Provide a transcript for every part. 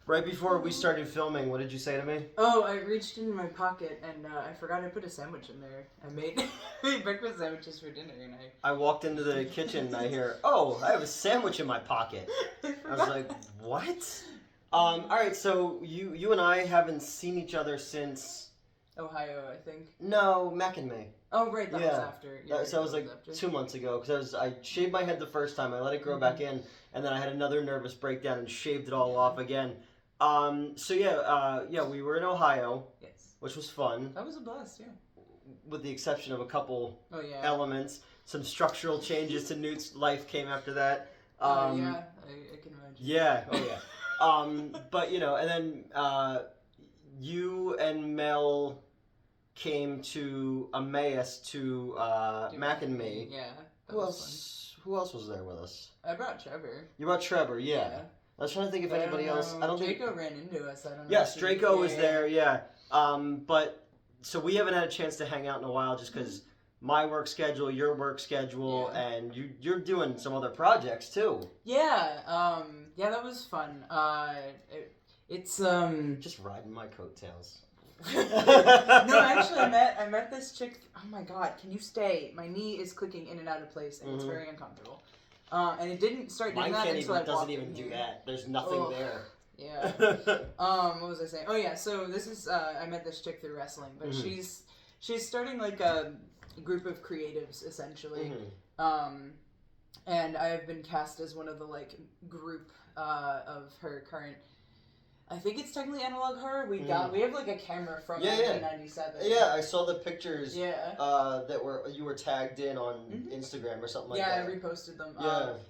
Right before we started filming, what did you say to me? Oh, I reached into my pocket and I forgot I put a sandwich in there. I made, made breakfast sandwiches for dinner and I walked into the kitchen and I hear, oh, I have a sandwich in my pocket. I was like, what? Alright, so you and I haven't seen each other since... Ohio, I think. No, Mac and me. Oh, right, that was after. Yeah, so it was like after. 2 months ago, because I shaved my head the first time, I let it grow back in, and then I had another nervous breakdown and shaved it all off again. We were in Ohio, yes, which was fun. That was a blast, yeah. With the exception of a couple elements. Some structural changes to Newt's life came after that. I can imagine. Yeah, oh yeah. But, and then you and Mel came to Emmaus to Mac and me. Yeah. Who else was there with us? I brought Trevor. You brought Trevor, yeah. I was trying to think if anybody else. I don't Draco ran into us. I don't know. Yes, Draco was there. Yeah. But so we haven't had a chance to hang out in a while, just because my work schedule, your work schedule, and you're doing some other projects too. Yeah. That was fun. It's just riding my coattails. No, actually, I met this chick. Oh my god, can you stay? My knee is clicking in and out of place, and it's very uncomfortable. And it didn't start doing that until I walked in. Mine doesn't even do that. There's nothing there. Yeah. What was I saying? Oh yeah. So this is I met this chick through wrestling, but she's starting like a group of creatives essentially. And I have been cast as one of the like group of her current. I think it's technically analog horror. We have like a camera from 1997. Yeah, I saw the pictures. That you were tagged in on Instagram or something like that. Yeah, I reposted them.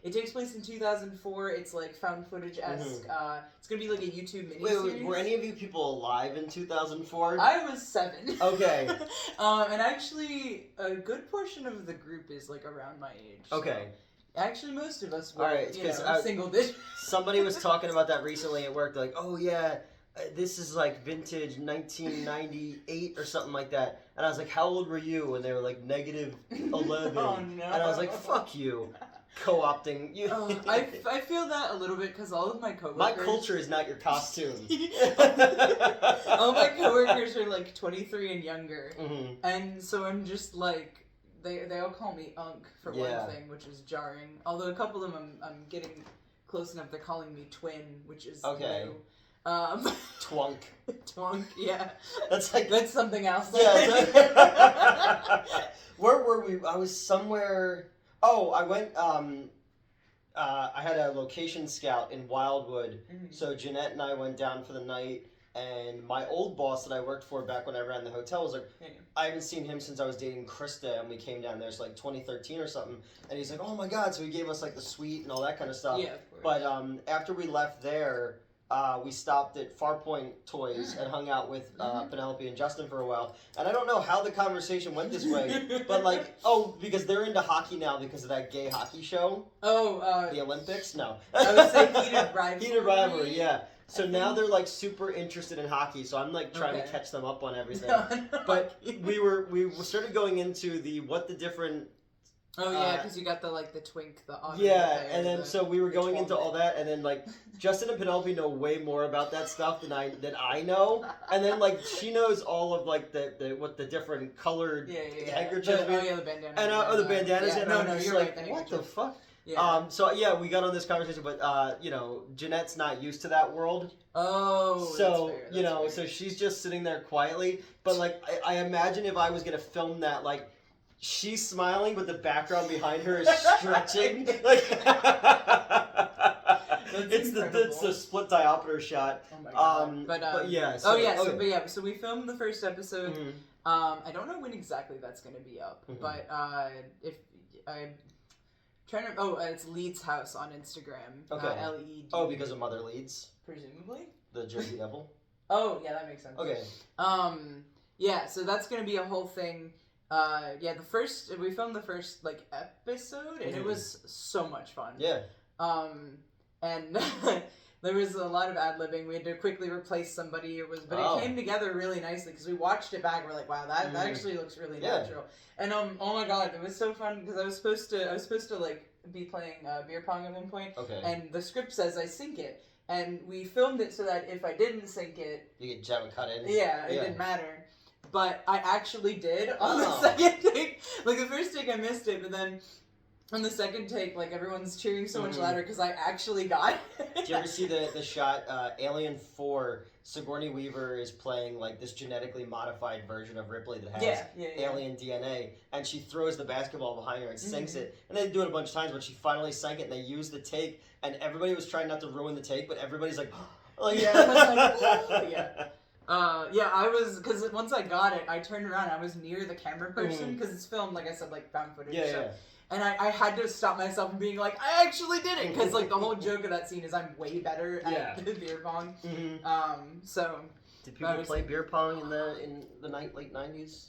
It takes place in 2004. It's like found footage-esque. It's gonna be like a YouTube miniseries. Wait, were any of you people alive in 2004? I was 7. Okay. And actually, a good portion of the group is like around my age. Okay. So. Actually, most of us were, right, single digits. Somebody was talking about that recently at work. They're like, oh yeah, this is like vintage 1998 or something like that. And I was like, how old were you? And they were like, -11. Oh no. And I was like, fuck you. Co-opting you. I feel that a little bit because all of my coworkers... My culture is not your costume. All my coworkers are like 23 and younger. And so I'm just like... They all call me Unk for one thing, which is jarring. Although a couple of them I'm getting close enough. They're calling me Twin, which is new. Twunk. Twunk, yeah. That's something else. Yeah. Where were we? I was somewhere. Oh, I went. I had a location scout in Wildwood, so Jeanette and I went down for the night. And my old boss that I worked for back when I ran the hotel was like, I haven't seen him since I was dating Krista, and we came down there, it's like 2013 or something. And he's like, oh my god, so he gave us like the suite and all that kind of stuff. Yeah, of course. But after we left there, we stopped at Farpoint Toys and hung out with Penelope and Justin for a while. And I don't know how the conversation went this way, but like, because they're into hockey now because of that gay hockey show. The Olympics? No. I would say Heated Rivalry. Heated Rivalry, yeah. So now they're like super interested in hockey, so I'm like trying to catch them up on everything. But we started going into what the different... Oh yeah, because you got the twink, the auto. Yeah, and then so we were going into all that, and then like Justin and Penelope know way more about that stuff than I know, and then like she knows all of like the different colored handkerchiefs. The bandana. And the bandanas. Yeah, and no, I'm just you're like, right, what the fuck? Yeah. So yeah, we got on this conversation, but Jeanette's not used to that world. Oh. So so she's just sitting there quietly. But like I imagine if I was gonna film that, like she's smiling, but the background behind her is stretching. Like it's the split diopter shot. Oh my god. But yeah. So we filmed the first episode. I don't know when exactly that's gonna be up, but if I. it's Leeds House on Instagram. Okay. LED. Oh, because of Mother Leeds? Presumably. The Jersey Devil? Oh, yeah, that makes sense. Okay. Yeah, so that's gonna be a whole thing. We filmed the first, episode, and it was so much fun. Yeah. And there was a lot of ad-libbing. We had to quickly replace somebody. It came together really nicely, because we watched it back, we're like, wow, that actually looks really natural. And oh my god, it was so fun because I was supposed to be playing beer pong at one point. Okay. And the script says I sink it, and we filmed it so that if I didn't sync it, you could have a cut in. Yeah, it didn't matter. But I actually did on the second take. Like, the first take I missed it, but then on the second take, like, everyone's cheering so much louder because I actually got it. Did you ever see the shot, Alien 4, Sigourney Weaver is playing, like, this genetically modified version of Ripley that has alien DNA, and she throws the basketball behind her and sinks it. And they do it a bunch of times, but she finally sank it, and they used the take, and everybody was trying not to ruin the take, but everybody's like, oh, yeah. I was, because once I got it, I turned around, I was near the camera person, because it's filmed, like I said, like, found footage. And I had to stop myself from being like, I actually did it! Because, like, the whole joke of that scene is I'm way better at beer pong. So... Did people play beer pong in the late 90s?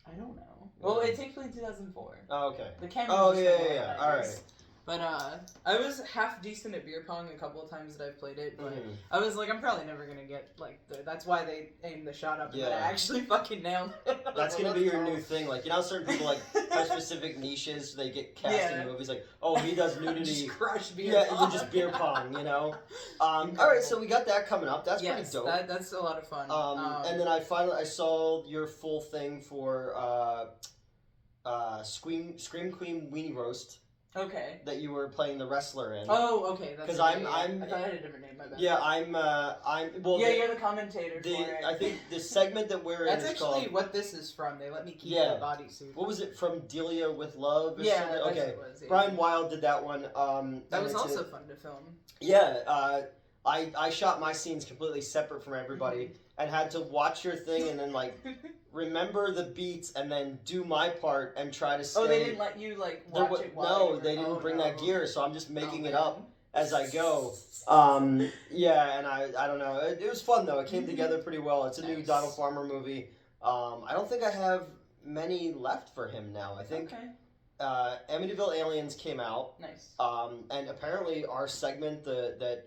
I don't know. Well, it takes place in 2004. Oh, okay. The camera Alright. But, I was half decent at beer pong a couple of times that I've played it, but I was like, I'm probably never gonna get, like, that's why they aimed the shot up, and I actually fucking nailed it. That's gonna be your new thing, like, you know, certain people, like, have specific niches, they get cast in movies, like, oh, he does nudity. Just crush beer pong. Just beer pong, you know? Alright, so we got that coming up, that's pretty dope. That's a lot of fun. And then I saw your full thing for, Scream Queen Weenie Roast. Okay. That you were playing the wrestler in. Oh, okay. Because I thought I had a different name. My bad. Yeah, well. Yeah, you're the commentator for it. I think the segment that we're in That's is actually called, what this is from. They let me keep the bodysuit. What was it from? Delia with Love. Or yeah, something? That's okay. what it was. Yeah. Brian Wilde did that one. That was also fun to film. Yeah. I shot my scenes completely separate from everybody and had to watch your thing and then like remember the beats and then do my part and try to stay. Oh, they didn't let you like watch it while No, they didn't bring that gear, so I'm just making it up as I go. Yeah, and I don't know. It was fun though. It came together pretty well. It's a new Donald Farmer movie. I don't think I have many left for him now. I think Amityville Aliens came out. Nice. And apparently our segment, that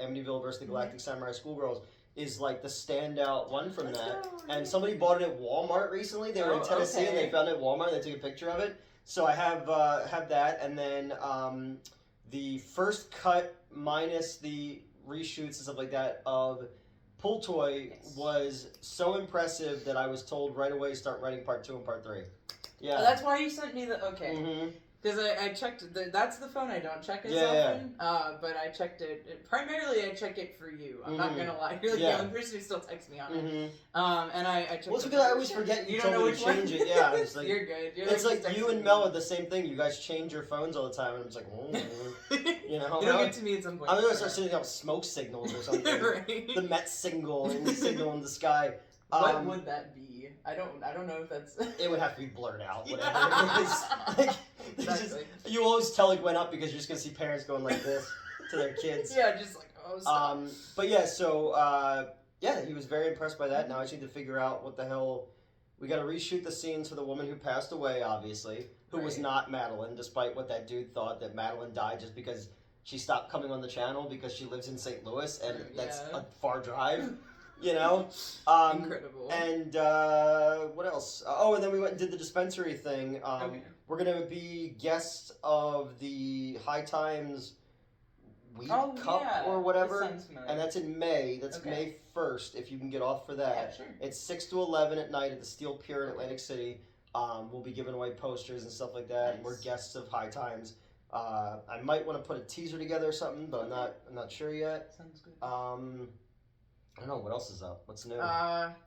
Amityville versus the Galactic Samurai Schoolgirls, is like the standout one from that. And somebody bought it at Walmart recently. They were in Tennessee and they found it at Walmart. They took a picture of it. So I have that, and then the first cut minus the reshoots and stuff like that of Pull Toy was so impressive that I was told right away to start writing part 2 and part 3. Yeah. Oh, that's why you sent me the because I checked that's the phone I don't check as often. But I checked it primarily. I check it for you. I'm not gonna lie. You're like the only person who still texts me on it. And I checked. Well, it's because I always forget you told me to change it. Yeah, it's like you're good. It's like you and Mel are the same thing. You guys change your phones all the time, and I'm just like, you know. It'll get to me at some point. I'm gonna start sending out smoke signals or something. Right. The Metz signal in the sky. What would that be? I don't know if that's. It would have to be blurred out. Whatever it is. Like, exactly. You always tell it went up because you're just gonna see parents going like this to their kids. Yeah, just like stop. But yeah, so he was very impressed by that. Now I just need to figure out what the hell. We got to reshoot the scenes for the woman who passed away, obviously, who was not Madeline, despite what that dude thought that Madeline died just because she stopped coming on the channel because she lives in St. Louis and that's a far drive. You know? Incredible. And what else? And then we went and did the dispensary thing. We're going to be guests of the High Times Weed Cup or whatever. And that's in May. That's May 1st, if you can get off for that. Yeah, sure. It's 6 to 11 at night at the Steel Pier in Atlantic City. We'll be giving away posters and stuff like that. Nice. And we're guests of High Times. I might want to put a teaser together or something, but I'm not sure yet. Sounds good. I don't know what else is up. What's new?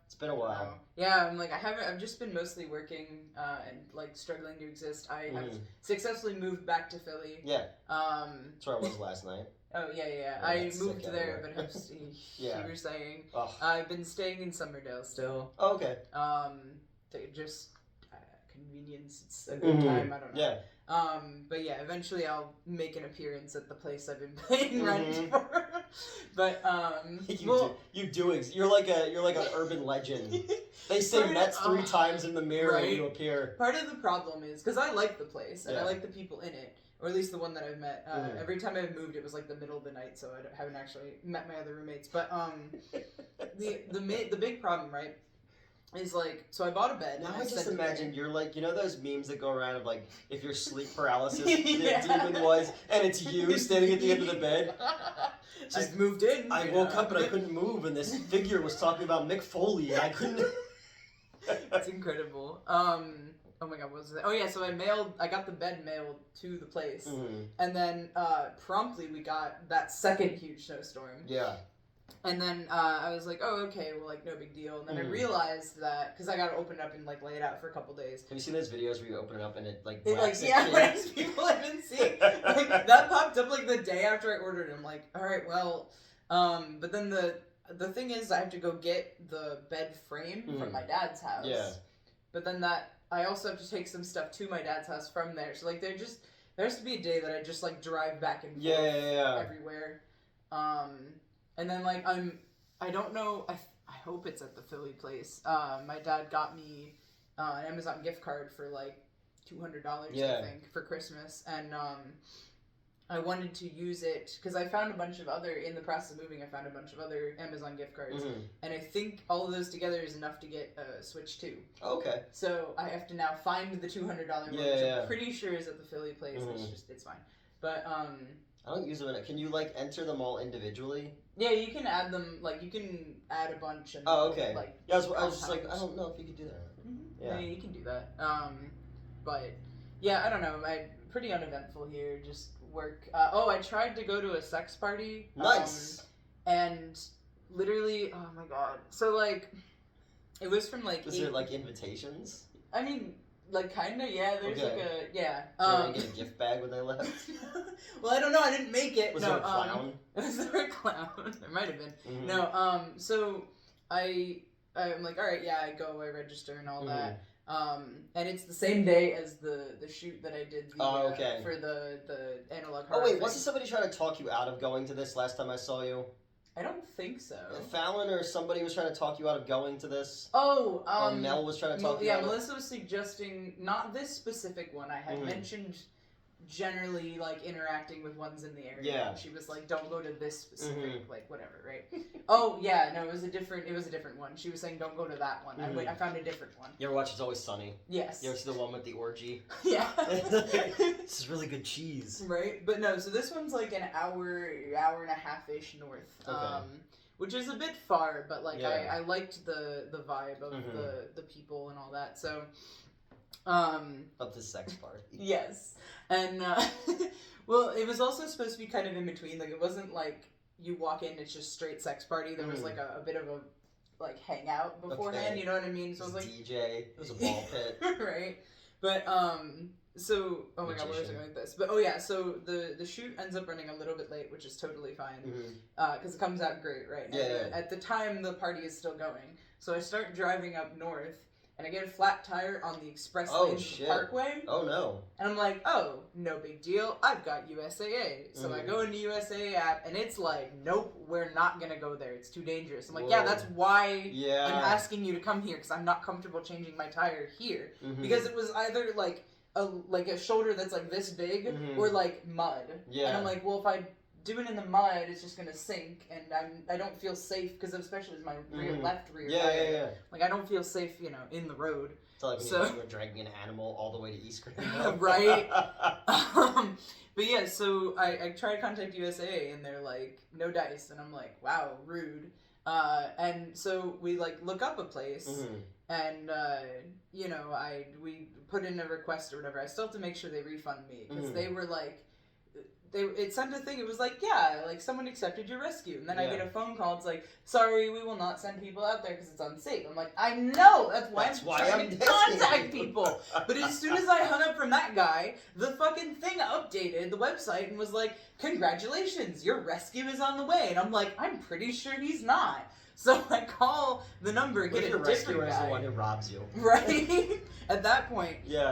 It's been a while. Yeah, I've just been mostly working and like struggling to exist. I have successfully moved back to Philly. Yeah. That's where I was last night. Oh yeah. I moved there, but you were saying I've been staying in Summerdale still. Oh, okay. Just convenience. It's a good time. I don't know. Yeah. But yeah, eventually I'll make an appearance at the place I've been paying rent for. But you're like an urban legend. They say Metz 3 times in the mirror when you appear. Part of the problem is because I like the place and I like the people in it, or at least the one that I've met. Every time I've moved, it was like the middle of the night, so I haven't actually met my other roommates. But the big problem, right? is like, so I bought a bed. Now I just imagine you're like, you know those memes that go around of like, if your sleep paralysis the demon was, and it's you standing at the end of the bed. Just I moved in. I woke up and I couldn't move, and this figure was talking about Mick Foley, and I couldn't. It's incredible. Oh my god, what was it? Oh yeah, so I got the bed mailed to the place, and then promptly we got that second huge snowstorm. Yeah. And then I was like, oh, okay, well, like, no big deal. And then I realized that, because I got to open it up and, like, lay it out for a couple days. Have you seen those videos where you open it up and it, like, whacks people I've been seeing. Like, that popped up, like, the day after I ordered it. I'm like, all right, well, but then the thing is, I have to go get the bed frame from my dad's house. Yeah. But then I also have to take some stuff to my dad's house from there. So, like, there has to be a day that I just, like, drive back and forth everywhere. And then, like, I don't know, I hope it's at the Philly place. My dad got me an Amazon gift card for, like, $200, I think, for Christmas. And I wanted to use it, because I found in the process of moving, I found a bunch of other Amazon gift cards. And I think all of those together is enough to get a Switch 2. Okay. So I have to now find the $200 one, which I'm pretty sure is at the Philly place. It's fine. But, I don't use them in it. Can you, like, enter them all individually? Yeah, you can add them, like, you can add a bunch and... Oh, okay. Like, yeah, I was just like, I don't know if you could do that. Yeah, you can do that. But, yeah, I don't know. Pretty uneventful here, just work. I tried to go to a sex party. Nice! And literally, oh my god. So, like, it was from, like... Was there, like, invitations? I mean... Like, kinda, yeah, there's like a, yeah. Did they get a gift bag when they left? Well, I don't know, I didn't make it. Was there a clown? Was there a clown? There might have been. No, so I'm like, alright, yeah, I go, I register and all that. And it's the same day as the shoot that I did for the analog horror thing. Wasn't somebody trying to talk you out of going to this last time I saw you? I don't think so. Fallon or somebody was trying to talk you out of going to this? Oh, or Mel was trying to talk you out of it? Yeah, Melissa was suggesting, not this specific one. I had mentioned generally, like, interacting with ones in the area. Yeah. And she was like, don't go to this specific, like, whatever, right? Oh, yeah, no, it was a different one. She was saying, don't go to that one. I found a different one. You ever watch It's Always Sunny? Yes. You ever see the one with the orgy? Yeah. This is really good cheese. Right? But no, so this one's like an hour and a half-ish north. Okay. Which is a bit far, but, like, I liked the vibe of the people and all that, so... Of the sex party. Yes. And, well, it was also supposed to be kind of in between. Like, it wasn't like you walk in, it's just straight sex party. There was, like, a bit of a, like, hangout beforehand, you know what I mean? So it was like... DJ, it was a ball pit. Right. But, so, oh my god, where was I going with this? But, oh yeah, so the shoot ends up running a little bit late, which is totally fine. Because it comes out great, right? Yeah. At the time, the party is still going. So I start driving up north, and I get a flat tire on the express lanes Parkway. Oh no. And I'm like, oh, no big deal. I've got USAA. So I go into USAA app, and it's like, nope, we're not going to go there. It's too dangerous. I'm like, yeah, that's why I'm asking you to come here, because I'm not comfortable changing my tire here. Because it was either like a shoulder that's like this big, or like mud. Yeah. And I'm like, well, if I do it in the mud, it's just gonna sink, and I don't feel safe, because especially with my left rear tire. Yeah. Like, I don't feel safe, in the road. It's like when you're dragging an animal all the way to East Greenville. Right. But yeah, so I try to contact USAA, and they're like, no dice, and I'm like, wow, rude. And so we, like, look up a place, and, we put in a request or whatever. I still have to make sure they refund me, because they were like, it sent a thing, it was like, yeah, like, someone accepted your rescue. And then I get a phone call, it's like, sorry, we will not send people out there because it's unsafe. I'm like, I know, that's why I'm trying to contact people. But as soon as I hung up from that guy, the fucking thing updated the website and was like, congratulations, your rescue is on the way. And I'm like, I'm pretty sure he's not. So I call the number, get a different guy. Is the one who robs you. Right? At that point. Yeah.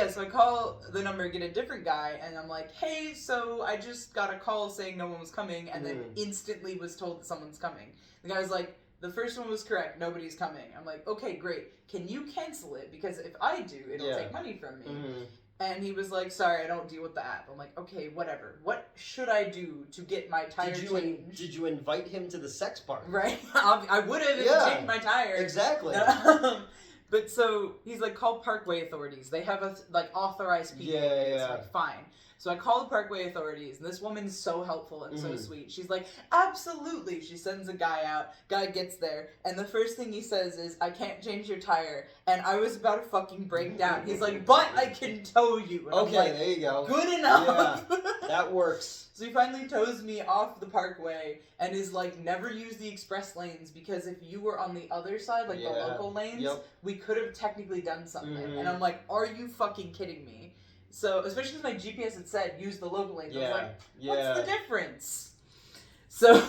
So I call the number, get a different guy, and I'm like, hey, so I just got a call saying no one was coming, and then instantly was told that someone's coming. The guy was like, the first one was correct, nobody's coming. I'm like, okay, great. Can you cancel it? Because if I do, it'll take money from me. And he was like, sorry, I don't deal with the app. I'm like, okay, whatever. What should I do to get my tire changed? Did you invite him to the sex party? Right? I would have if he changed my tire. Exactly. But so he's like, call Parkway authorities. They have authorized people. Yeah. It's like, fine. So I call the Parkway authorities, and this woman's so helpful and so sweet. She's like, absolutely. She sends a guy out. Guy gets there, and the first thing he says is, I can't change your tire. And I was about to fucking break down. He's like, but I can tow you. And okay, I'm like, there you go. Good enough. Yeah, that works. So he finally tows me off the Parkway and is like, never use the express lanes because if you were on the other side, like the local lanes, we could have technically done something. And I'm like, are you fucking kidding me? So, especially because my GPS had said, use the local lanes. I was like, what's the difference? So,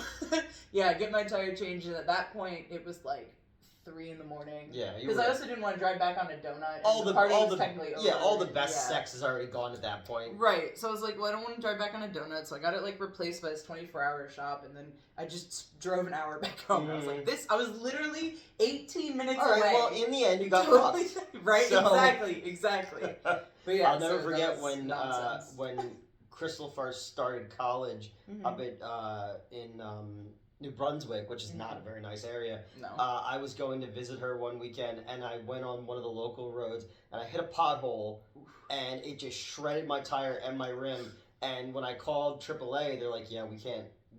yeah, get my tire changed, and at that point, it was like 3 a.m. Yeah, because I also didn't want to drive back on a donut. All the technically over. Yeah, all the best sex is already gone at that point. Right. So I was like, well, I don't want to drive back on a donut, so I got it like replaced by this 24-hour shop, and then I just drove an hour back home. I was like, I was literally 18 minutes away. Well, in the end, you got fucked. Right. So. Exactly. But yeah, I'll never forget when Crystal first started college up at in New Brunswick, which is not a very nice area. No. I was going to visit her one weekend, and I went on one of the local roads, and I hit a pothole, and it just shredded my tire and my rim. And when I called AAA, they're like, "Yeah,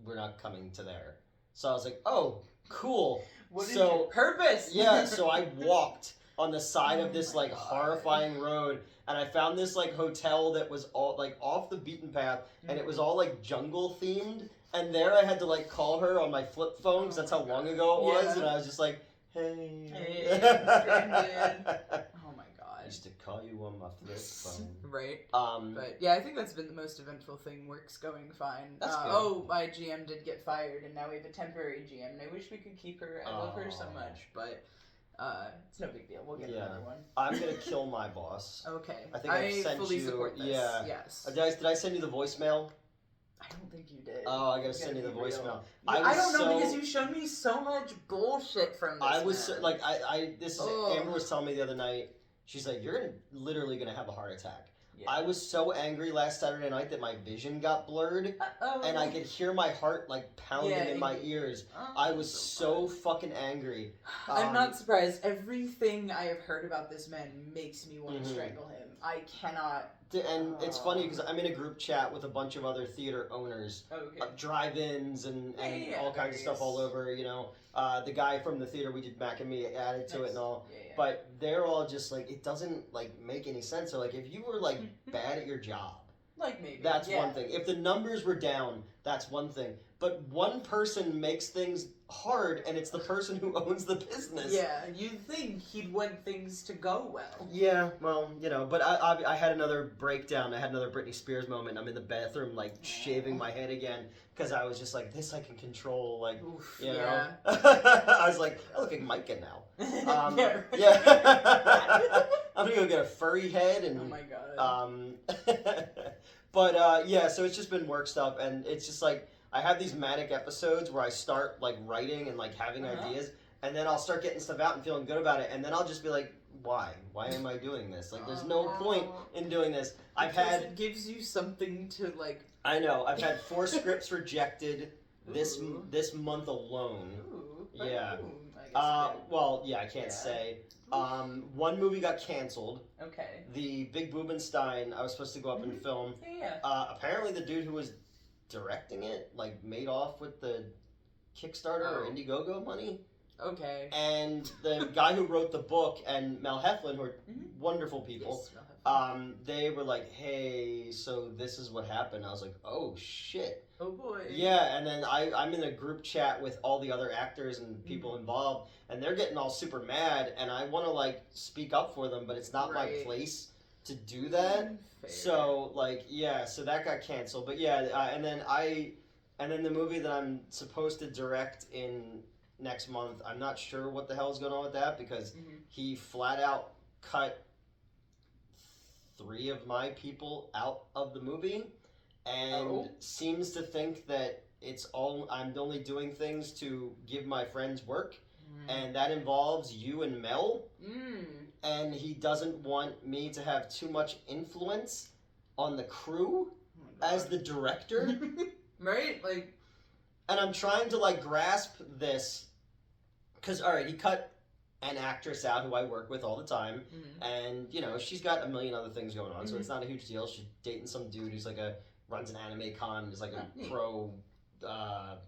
we're not coming to there." So I was like, "Oh, cool." What is your purpose? Yeah, so I walked on the side of this like horrifying road, and I found this like hotel that was all like off the beaten path, and it was all like jungle themed. And there I had to like call her on my flip phone because that's how long ago it was, and I was just like, "Hey, stranded." Oh my god! I used to call you on my flip phone. Right. But yeah, I think that's been the most eventful thing. Work's going fine. That's good. Oh, my GM did get fired, and now we have a temporary GM. And I wish we could keep her. I love her so much, but. It's no big deal. We'll get another one. I'm gonna kill my boss. Okay. I think I sent fully you. Support this. Yeah. Yes. Did I send you the voicemail? I don't think you did. Oh, I gotta send you the voicemail. I don't know because you showed me so much bullshit from this. I was like, Amber was telling me the other night. She's like, you're literally gonna have a heart attack. Yeah. I was so angry last Saturday night that my vision got blurred, and I could hear my heart like pounding in my ears. I was so fucking angry. I'm not surprised. Everything I have heard about this man makes me want to strangle him. I cannot. And it's funny because I'm in a group chat with a bunch of other theater owners, drive-ins and all kinds of stuff all over. You know, the guy from the theater we did Mac and Me added to it and all. But they're all just like, it doesn't like make any sense. So like, if you were like bad at your job, like maybe that's one thing. If the numbers were down, that's one thing. But one person makes things hard, and it's the person who owns the business. Yeah, you'd think he'd want things to go well. Yeah, well, you know, but I had another breakdown. I had another Britney Spears moment. I'm in the bathroom, like, shaving my head again, because I was just like, this I can control, like, you know? Yeah. I was like, I look like Micah now. Yeah. I'm gonna go get a furry head, and... Oh my god. But, yeah, so it's just been work stuff, and it's just like... I have these manic episodes where I start like writing and like having ideas, and then I'll start getting stuff out and feeling good about it, and then I'll just be like, why? Why am I doing this? Like, there's no point in doing this. It gives you something to like. I know. I've had 4 scripts rejected this month alone. Ooh, yeah. Well, yeah, I can't say. One movie got canceled. Okay. The Big Boobenstein, I was supposed to go up and film. Yeah. Apparently, the dude who was directing it like made off with the Kickstarter or Indiegogo money. Okay. And the guy who wrote the book and Mel Heflin, who are wonderful people, they were like, hey, so this is what happened. I was like, oh shit. Oh boy. Yeah, and then I'm in a group chat with all the other actors and people involved, and they're getting all super mad, and I want to like speak up for them, but it's not my place to do that. Fair. So like, yeah, so that got canceled. But yeah, and then the movie that I'm supposed to direct in next month, I'm not sure what the hell is going on with that, because he flat out cut 3 of my people out of the movie, and seems to think that I'm only doing things to give my friends work, and that involves you and Mel. and he doesn't want me to have too much influence on the crew as the director. Right? Like, and I'm trying to like grasp this, because all right, he cut an actress out who I work with all the time, and you know she's got a million other things going on, so it's not a huge deal. She's dating some dude who's like runs an anime con, is like a pro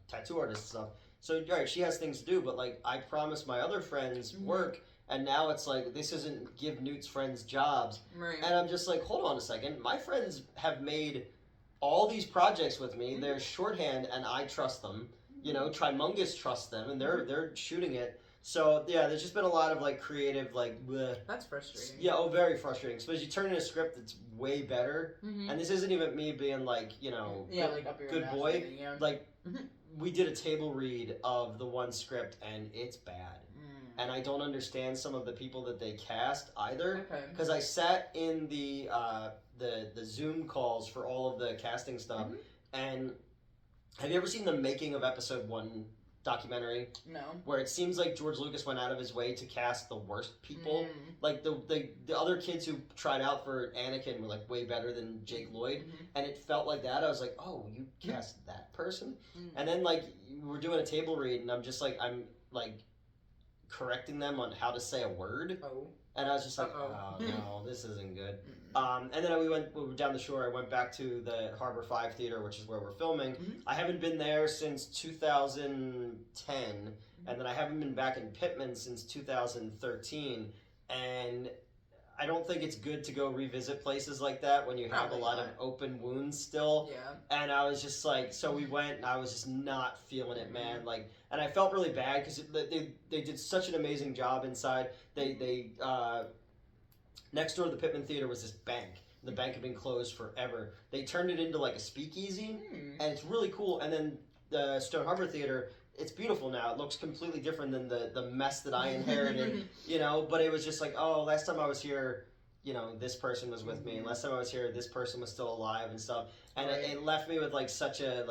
tattoo artist and stuff. So all right, she has things to do, but like I promised my other friends work, and now it's like this isn't give Newt's friends jobs, and I'm just like, hold on a second, my friends have made all these projects with me. They're shorthand, and I trust them. You know, Trimungus trusts them, and they're shooting it. So yeah, there's just been a lot of like creative like. Bleh. That's frustrating. Yeah, very frustrating. Because you turn in a script that's way better, and this isn't even me being like like up your good boy. Thing, yeah. Like we did a table read of the one script, and it's bad. And I don't understand some of the people that they cast either. Because I sat in the Zoom calls for all of the casting stuff, and have you ever seen the making of episode 1 documentary? No. Where it seems like George Lucas went out of his way to cast the worst people. Like the other kids who tried out for Anakin were like way better than Jake Lloyd, and it felt like that. I was like, oh, you cast that person? And then like we're doing a table read, and I'm like correcting them on how to say a word. And I was just like, oh no, this isn't good. And then we were down the shore. I went back to the Harbor 5 Theater, which is where we're filming. I haven't been there since 2010, and then I haven't been back in Pittman since 2013. And I don't think it's good to go revisit places like that when you have a lot of open wounds still. Yeah. And I was just like, so we went, and I was just not feeling it, man. Like, and I felt really bad because they did such an amazing job inside. They next door to the Pittman Theater was this bank. The bank had been closed forever. They turned it into like a speakeasy, and it's really cool. And then the Stone Harbor Theater, it's beautiful now. It looks completely different than the mess that I inherited, you know. But it was just like, oh, last time I was here, you know, this person was with me, and last time I was here, this person was still alive and stuff. And it left me with like such a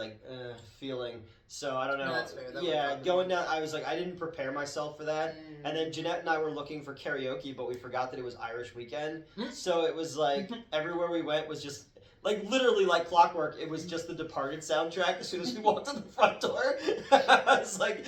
feeling. So I don't know. No, that's fair. Yeah, going down, I was like, I didn't prepare myself for that. And then Jeanette and I were looking for karaoke, but we forgot that it was Irish weekend. So it was like everywhere we went was just like literally like clockwork. It was just the Departed soundtrack as soon as we walked in the front door. I was like,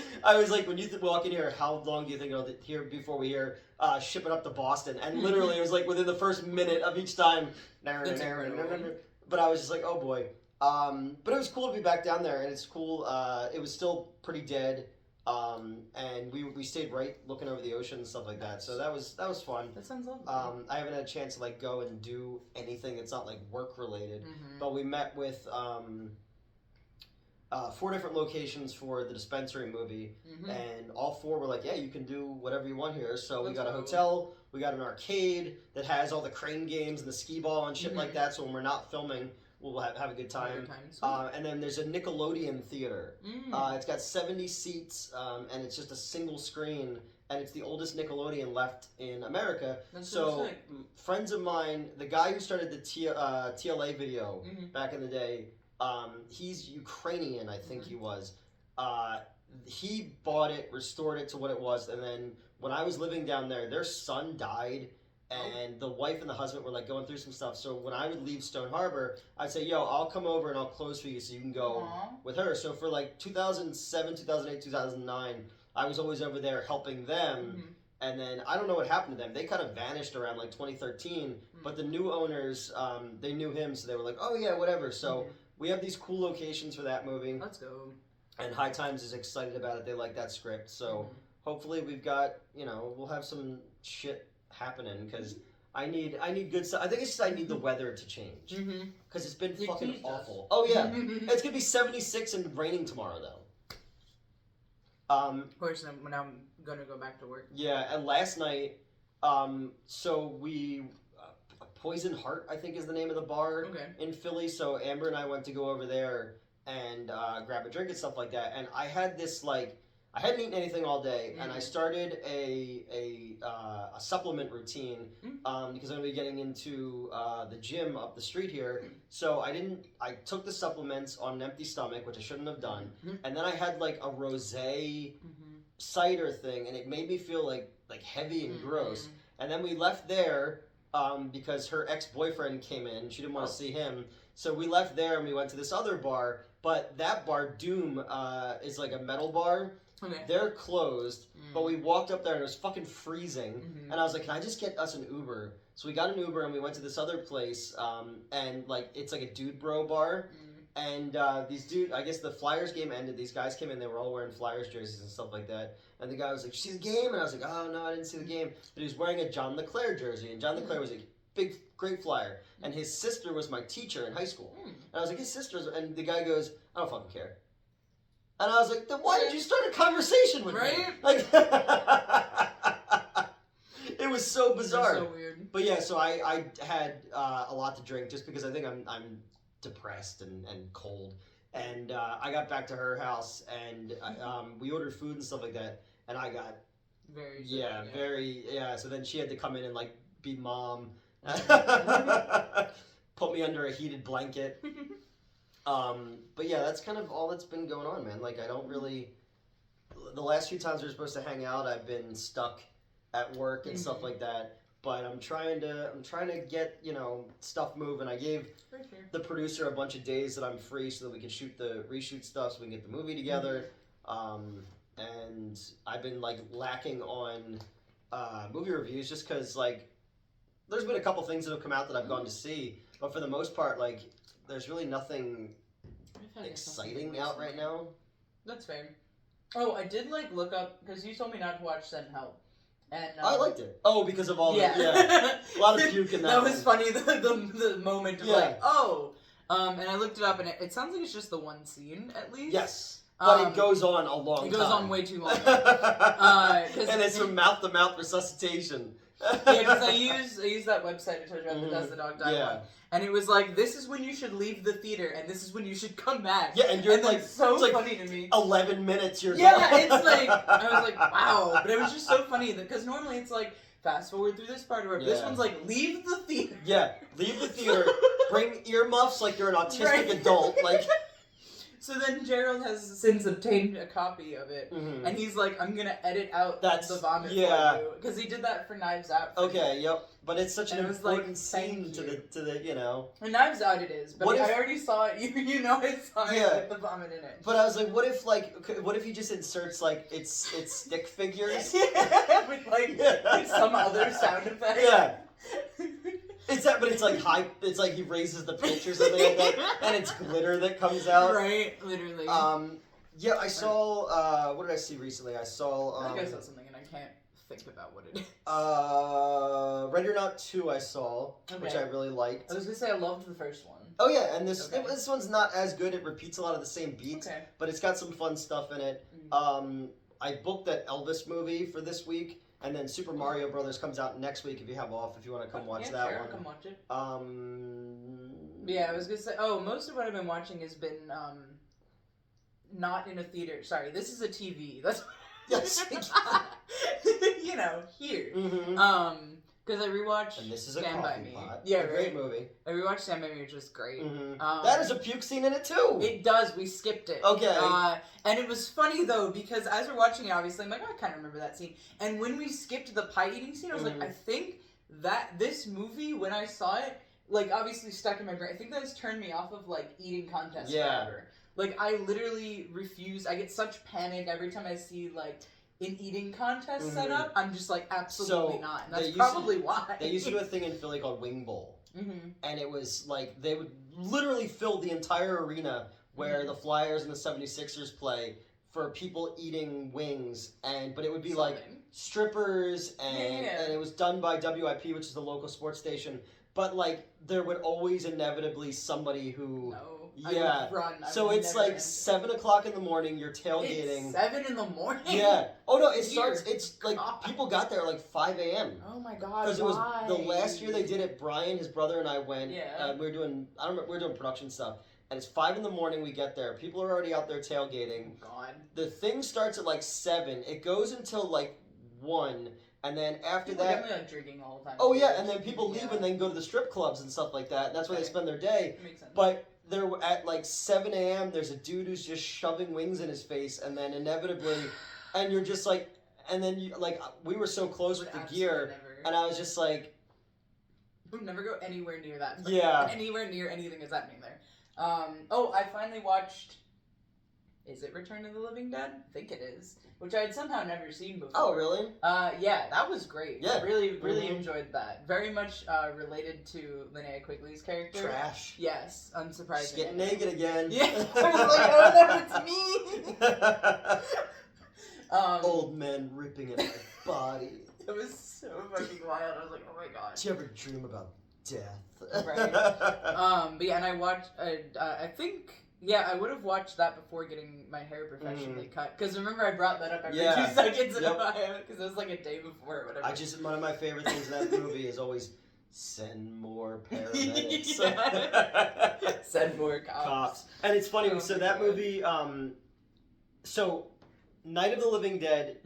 when you walk in here, how long do you think it'll hear before we hear Ship It Up to Boston? And literally it was like within the first minute of each time. But I was just like, oh boy. But it was cool to be back down there, and it's cool. It was still pretty dead, and we stayed right looking over the ocean and stuff like that. So that was fun. That sounds lovely. I haven't had a chance to like go and do anything that's not like work related. But we met with 4 different locations for the Dispensary movie, and all 4 were like, yeah, you can do whatever you want here. So we got a hotel, we got an arcade that has all the crane games and the skee ball and shit like that. So when we're not filming, we'll have a good time. And then there's a Nickelodeon theater. It's got 70 seats, and it's just a single screen, and it's the oldest Nickelodeon left in America. So friends of mine, the guy who started the TLA video back in the day, he's Ukrainian, I think he was. He bought it, restored it to what it was, and then when I was living down there, their son died. And the wife and the husband were like going through some stuff. So when I would leave Stone Harbor, I'd say, yo, I'll come over and I'll close for you so you can go with her. So for like 2007, 2008, 2009, I was always over there helping them. And then I don't know what happened to them. They kind of vanished around like 2013. But the new owners, they knew him. So they were like, oh yeah, whatever. So we have these cool locations for that movie. Let's go. And High Times is excited about it. They like that script. So hopefully we've got, we'll have some shit happening, because I need good stuff. I think it's just I need the weather to change, because it's been fucking awful. Oh yeah, it's gonna be 76 and raining tomorrow though. Of course, when I'm gonna go back to work. Yeah, and last night, so we Poison Heart, I think is the name of the bar in Philly. So Amber and I went to go over there and grab a drink and stuff like that. And I had this like. I hadn't eaten anything all day, and I started a supplement routine because I'm going to be getting into the gym up the street here. So I took the supplements on an empty stomach, which I shouldn't have done, and then I had like a rosé cider thing, and it made me feel like heavy and gross. And then we left there because her ex-boyfriend came in. She didn't want to see him. So we left there and we went to this other bar. But that bar, Doom, is like a metal bar. Okay. They're closed. But we walked up there and it was fucking freezing. And I was like, can I just get us an Uber? So we got an Uber and we went to this other place. And like it's like a dude bro bar. And these dude, I guess the Flyers game ended. These guys came in. They were all wearing Flyers jerseys and stuff like that. And the guy was like, "You see the game?" And I was like, "Oh no, I didn't see the game." But he was wearing a John LeClair jersey, and John LeClair was a big, great Flyer. And his sister was my teacher in high school. And I was like, "His sister's," and the guy goes, "I don't fucking care." And I was like, "Then why did you start a conversation with me?" Like, it was so bizarre. So weird. But yeah, so I had a lot to drink just because I think I'm depressed and cold. And I got back to her house and we ordered food and stuff like that. And I got very so then she had to come in and like be mom. Put me under a heated blanket. But yeah, that's kind of all that's been going on, man. Like I don't really, the last few times we were supposed to hang out, I've been stuck at work and stuff like that. But I'm trying to get, you know, stuff moving. I gave the producer a bunch of days that I'm free so that we can reshoot stuff so we can get the movie together. And I've been like lacking on movie reviews just because like there's been a couple things that have come out that I've gone to see, but for the most part like there's really nothing exciting out right now. That's fair. Oh, I did like look up because you told me not to watch Send Help. And, I liked it. Oh, because of all the a lot of puke in that. That was funny. The moment of like, oh, and I looked it up, and it sounds like it's just the one scene at least. Yes, but it goes on a long time. It goes on way too long. And it's from mouth to mouth resuscitation. Yeah, because I use that website I told you about that does the dog die one. And it was like, this is when you should leave the theater, and this is when you should come back. Yeah, and you're like, so it's funny to me. 11 minutes you're gone. It's like, I was like, wow. But it was just so funny, because normally it's like, fast forward through this part, or this one's like, leave the theater. Yeah, leave the theater, bring earmuffs like you're an autistic adult, like... So then Gerald has since obtained a copy of it, and he's like, I'm going to edit out the vomit for you. Because he did that for Knives Out. Okay, yep. But it's such an important scene to the, you know. And Knives Out it is, but I already saw it. You know I saw it with the vomit in it. But I was like, what if he just inserts, like, it's stick figures? With, like, some other sound effect. Yeah. But it's like high. It's like he raises the pitch or something like that, and it's glitter that comes out. Right, literally. Yeah, I saw. What did I see recently? I saw. I think I saw something, and I can't think about what it is. Ready or Not 2 I saw, which I really liked. I was gonna say I loved the first one. Oh yeah, and this one's not as good. It repeats a lot of the same beats, but it's got some fun stuff in it. I booked that Elvis movie for this week. And then Super Mario Brothers comes out next week if you have off, if you want to come watch that one. I'll come watch it. Yeah, I was going to say, most of what I've been watching has been not in a theater. Sorry, this is a TV. That's yes. You know, here. Because I rewatched and this is a Stand By coffee Me. pot. Yeah, a great movie. I rewatched Stand By Me, which was great. That is a puke scene in it too. It does. We skipped it. Okay. And it was funny though because as we're watching it, obviously I'm like, I kind of remember that scene. And when we skipped the pie eating scene, I was like, I think that this movie, when I saw it, like obviously stuck in my brain. I think that's turned me off of like eating contests forever. Like I literally refuse. I get such panic every time I see like an eating contest set up. I'm just like, absolutely not. And that's probably why. They used to do a thing in Philly called Wing Bowl. And it was like, they would literally fill the entire arena where the Flyers and the 76ers play for people eating wings. But it would be like strippers and it was done by WIP, which is the local sports station. But like, there would always inevitably somebody who... No. Yeah. So it's like 7 o'clock in the morning. You're tailgating. It's 7 in the morning. Yeah. Oh no! It starts. It's like people got there at like 5 a.m. Oh my god! Because it was the last year they did it. Brian, his brother, and I went. Yeah. We were doing. I don't know. We were doing production stuff, and it's 5 in the morning. We get there. People are already out there tailgating. Oh god. The thing starts at like 7. It goes until like 1. And then after people that, definitely like drinking all the time. Oh yeah, and then people leave and then go to the strip clubs and stuff like that. And that's where they spend their day. Makes sense. But there at like 7 a.m. there's a dude who's just shoving wings in his face, and then inevitably, and you're just like, and then you like we were so close with the gear And I was just like, we'll never go anywhere near that. Yeah. Anywhere near anything that's happening there. I finally watched. Is it Return of the Living Dead? I think it is. Which I had somehow never seen before. Oh, really? Yeah, that was great. Yeah. Really enjoyed that. Very much related to Linnea Quigley's character. Trash. Yes, unsurprisingly. She's getting naked again. Yeah. I was like, oh no, it's me! Old men ripping at my body. It was so fucking wild. I was like, oh my god. Did you ever dream about death? Right. But yeah, and I watched, I think... Yeah, I would have watched that before getting my hair professionally cut. Because remember, I brought that up every 2 seconds in a bio, because it was like a day before or whatever. One of my favorite things in that movie is always send more paramedics. Send more cops. And it's funny, so that movie, so Night of the Living Dead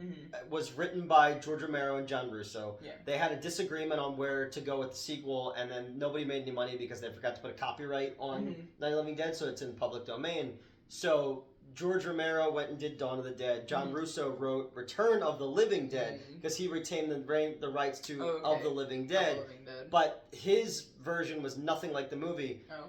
was written by George Romero and John Russo. Yeah. They had a disagreement on where to go with the sequel, and then nobody made any money because they forgot to put a copyright on Night of the Living Dead, so it's in public domain. So George Romero went and did Dawn of the Dead. John Russo wrote Return of the Living Dead because he retained the rights to Of the Living Dead. But his version was nothing like the movie. Oh.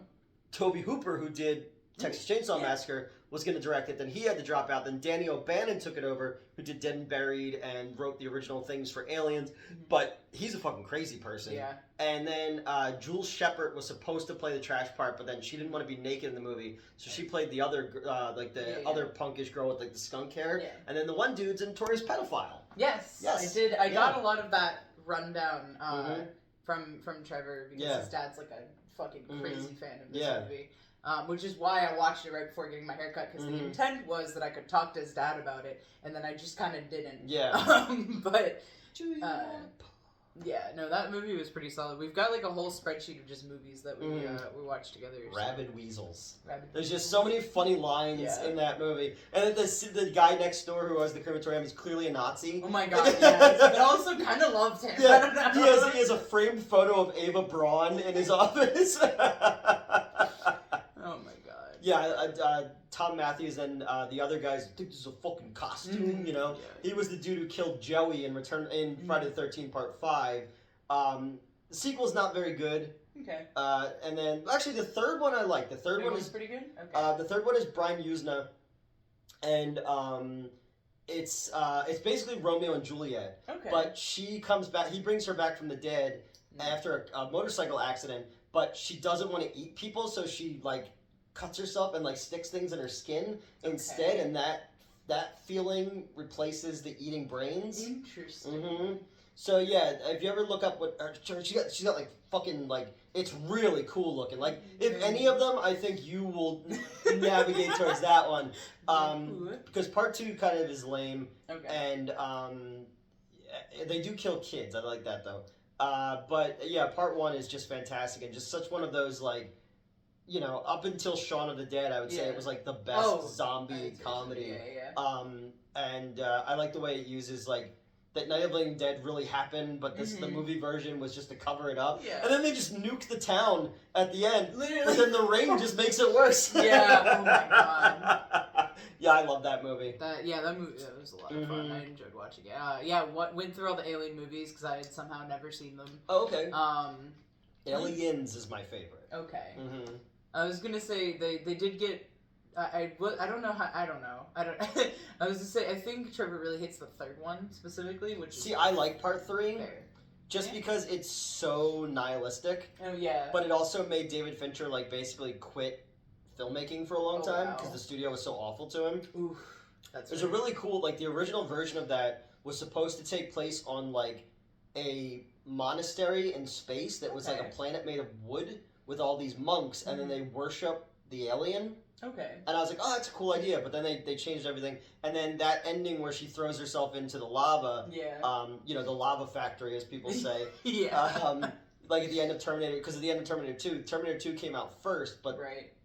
Tobe Hooper, who did Texas Chainsaw Massacre, was going to direct it. Then he had to drop out. Then Danny O'Bannon took it over, who did Dead and Buried and wrote the original things for Aliens. But he's a fucking crazy person. Yeah. And then Jules Shepard was supposed to play the trash part, but then she didn't want to be naked in the movie, so she played the other, other punkish girl with like the skunk hair. Yeah. And then the one dude's a notorious pedophile. Yes, I did. I got a lot of that rundown from Trevor because his dad's like a fucking crazy fan of this movie. Which is why I watched it right before getting my haircut, because the intent was that I could talk to his dad about it, and then I just kind of didn't. Yeah. That movie was pretty solid. We've got like a whole spreadsheet of just movies that we watched together. Rabid weasels. There's just so many funny lines in that movie, and then the guy next door who has the crematorium is clearly a Nazi. Oh my god! Yeah, but also kind of loved him. Yeah, he has a framed photo of Ava Braun in his office. Yeah, Tom Matthews and the other guys think this is a fucking costume, you know? Yeah. He was the dude who killed Joey in Friday the 13th Part 5. The sequel's not very good. Okay. And then, actually, the third one I like. The third one is pretty good? Okay. The third one is Brian Usna. And it's basically Romeo and Juliet. Okay. But she comes back, he brings her back from the dead after a motorcycle accident, but she doesn't want to eat people, so she, like, cuts herself and like sticks things in her skin instead, and that feeling replaces the eating brains. Interesting. So yeah, if you ever look up what she's got like fucking like, it's really cool looking. Like if any of them, I think you will navigate towards that one. Because part 2 kind of is lame. Okay. And they do kill kids. I like that though. But yeah, part 1 is just fantastic and just such one of those like, you know, up until Shaun of the Dead, I would say it was like the best zombie comedy. And I like the way it uses like that Night of the Living Dead really happened, but the movie version was just to cover it up. Yeah. And then they just nuke the town at the end. Literally. But then the rain just makes it worse. Yeah. Oh my god. Yeah, I love that movie. That movie was a lot of fun. I enjoyed watching it. Went through all the Alien movies because I had somehow never seen them. Oh, okay. Aliens is my favorite. Okay. I was gonna say they did get. I don't know how. I don't know. I was gonna say I think Trevor really hits the third one specifically, which. See, I like part 3. Fair. Just because it's so nihilistic. Oh yeah. But it also made David Fincher like basically quit filmmaking for a long time because the studio was so awful to him. Oof. There's a really cool like the original version of that was supposed to take place on like a monastery in space that was like a planet made of wood with all these monks, and then they worship the alien. Okay. And I was like, oh, that's a cool idea, but then they changed everything. And then that ending where she throws herself into the lava, you know, the lava factory, as people say. Like at the end of Terminator, because at the end of Terminator 2, Terminator 2 came out first, but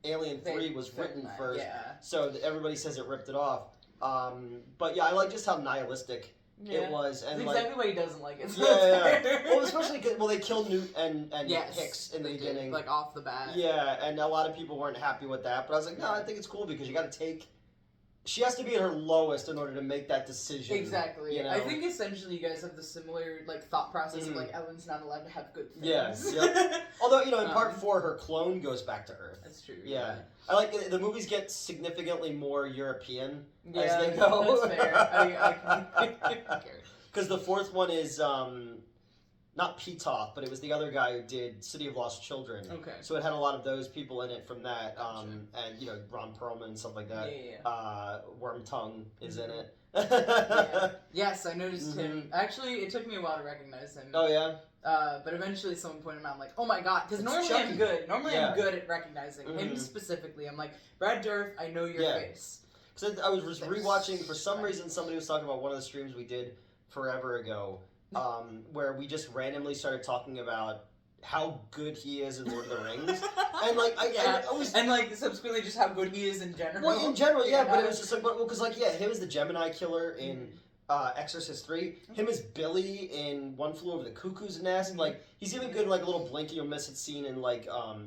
Alien 3 was written first. Yeah. So everybody says it ripped it off. But yeah, I like just how nihilistic it was, and that's exactly why he doesn't like it. Well, especially because they killed Newt and Hicks in the beginning, like off the bat. Yeah, and a lot of people weren't happy with that. But I was like, no, I think it's cool because you got to take she has to be at her lowest in order to make that decision. Exactly. You know? I think essentially you guys have the similar thought process of Ellen's not allowed to have good things. Yes. Yep. Although in part 4 her clone goes back to Earth. That's true. Yeah. I like the movies get significantly more European as Yeah, they go. that's fair. I Because the 4th one is not Petoth, but it was the other guy who did City of Lost Children. Okay. So it had a lot of those people in it from that, Gotcha. and Ron Perlman and stuff like that. Yeah. Wormtongue is in it. Yeah. Yes, I noticed him. Actually, it took me a while to recognize him. Oh yeah. But eventually someone pointed him out. I'm like, oh my god, because It's normally Chucky. I'm good. Normally Yeah. I'm good at recognizing him specifically. I'm like, Brad Dourif, I know your face. So I was rewatching, for some reason somebody was talking about one of the streams we did forever ago, where we just randomly started talking about how good he is in Lord of the Rings, and I was, and subsequently just how good he is in general. Well, in general, yeah, but it was just because him as the Gemini killer in Exorcist 3, him as Billy in One Flew Over the Cuckoo's Nest, he's even good in a little blink and you'll miss it scene in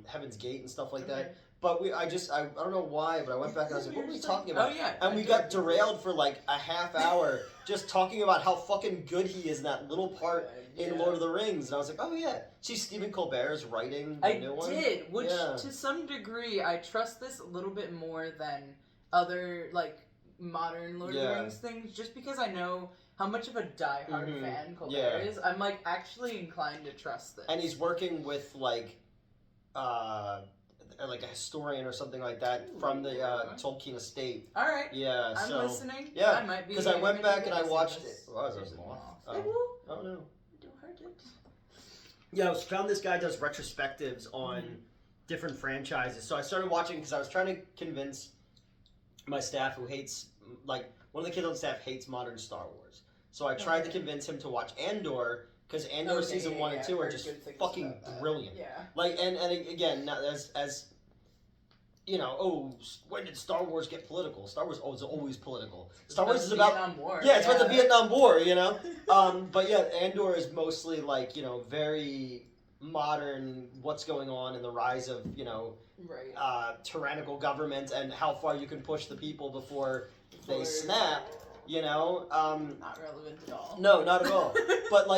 Heaven's Gate and stuff like that. But I don't know why, but I went back and I was like, what were we talking about? Oh, yeah. And we got derailed for a half hour just talking about how fucking good he is in that little part in Lord of the Rings. And I was like, oh yeah. See, Stephen Colbert is writing the new one. I did, which to some degree I trust this a little bit more than other modern Lord of the Rings things, just because I know how much of a diehard fan Colbert is. I'm actually inclined to trust this. And he's working with a historian or something like that from the Tolkien estate. All right. Yeah. I'm listening. Yeah. I might be. Because I went back and I watched it. Oh, I was Oh no. Yeah, I found this guy does retrospectives on different franchises. So I started watching because I was trying to convince my staff who hates, one of the kids on staff hates modern Star Wars. So I tried to convince him to watch Andor, because Andor season 1 and 2 are just fucking brilliant. Yeah. And again, as when did Star Wars get political? Star Wars was always political. Star Wars is about Vietnam War. Yeah, it's about the Vietnam War, But yeah, Andor is mostly very modern, what's going on in the rise of, tyrannical government and how far you can push the people before they snap. Not relevant at all. No, not at all. But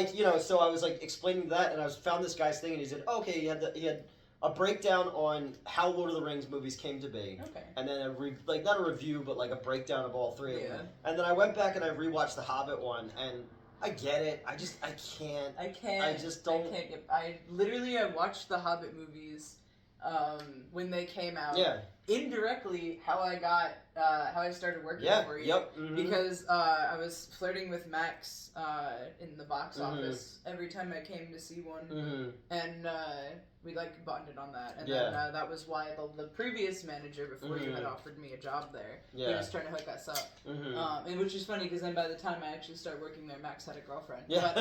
so I was explaining that, and I found this guy's thing, and he said, okay, he had a breakdown on how Lord of the Rings movies came to be. Okay. And then not a review, but a breakdown of all three of them. And then I went back and I rewatched the Hobbit one, and I get it. I can't. I just don't. I watched the Hobbit movies when they came out. Yeah. Indirectly, how I started working for you. Yep. Mm-hmm. Because I was flirting with Max in the box office every time I came to see one, and we bonded on that. And then that was why the previous manager before you had offered me a job there. He was trying to hook us up, and which is funny because then by the time I actually started working there, Max had a girlfriend. Yeah.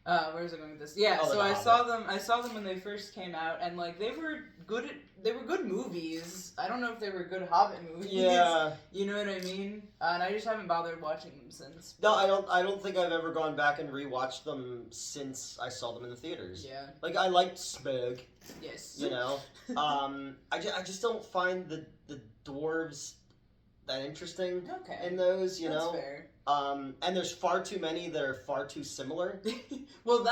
But, where was I going with this? Yeah, so I saw them when they first came out, and they were good. They were good movies. I don't know if they were good Hobbit movies. Yeah. You know what I mean? And I just haven't bothered watching them since. No, I don't think I've ever gone back and rewatched them since I saw them in the theaters. Yeah. I liked Smeg. Yes. I just don't find the dwarves that interesting. Okay. In those, That's fair. And there's far too many that are far too similar. Well,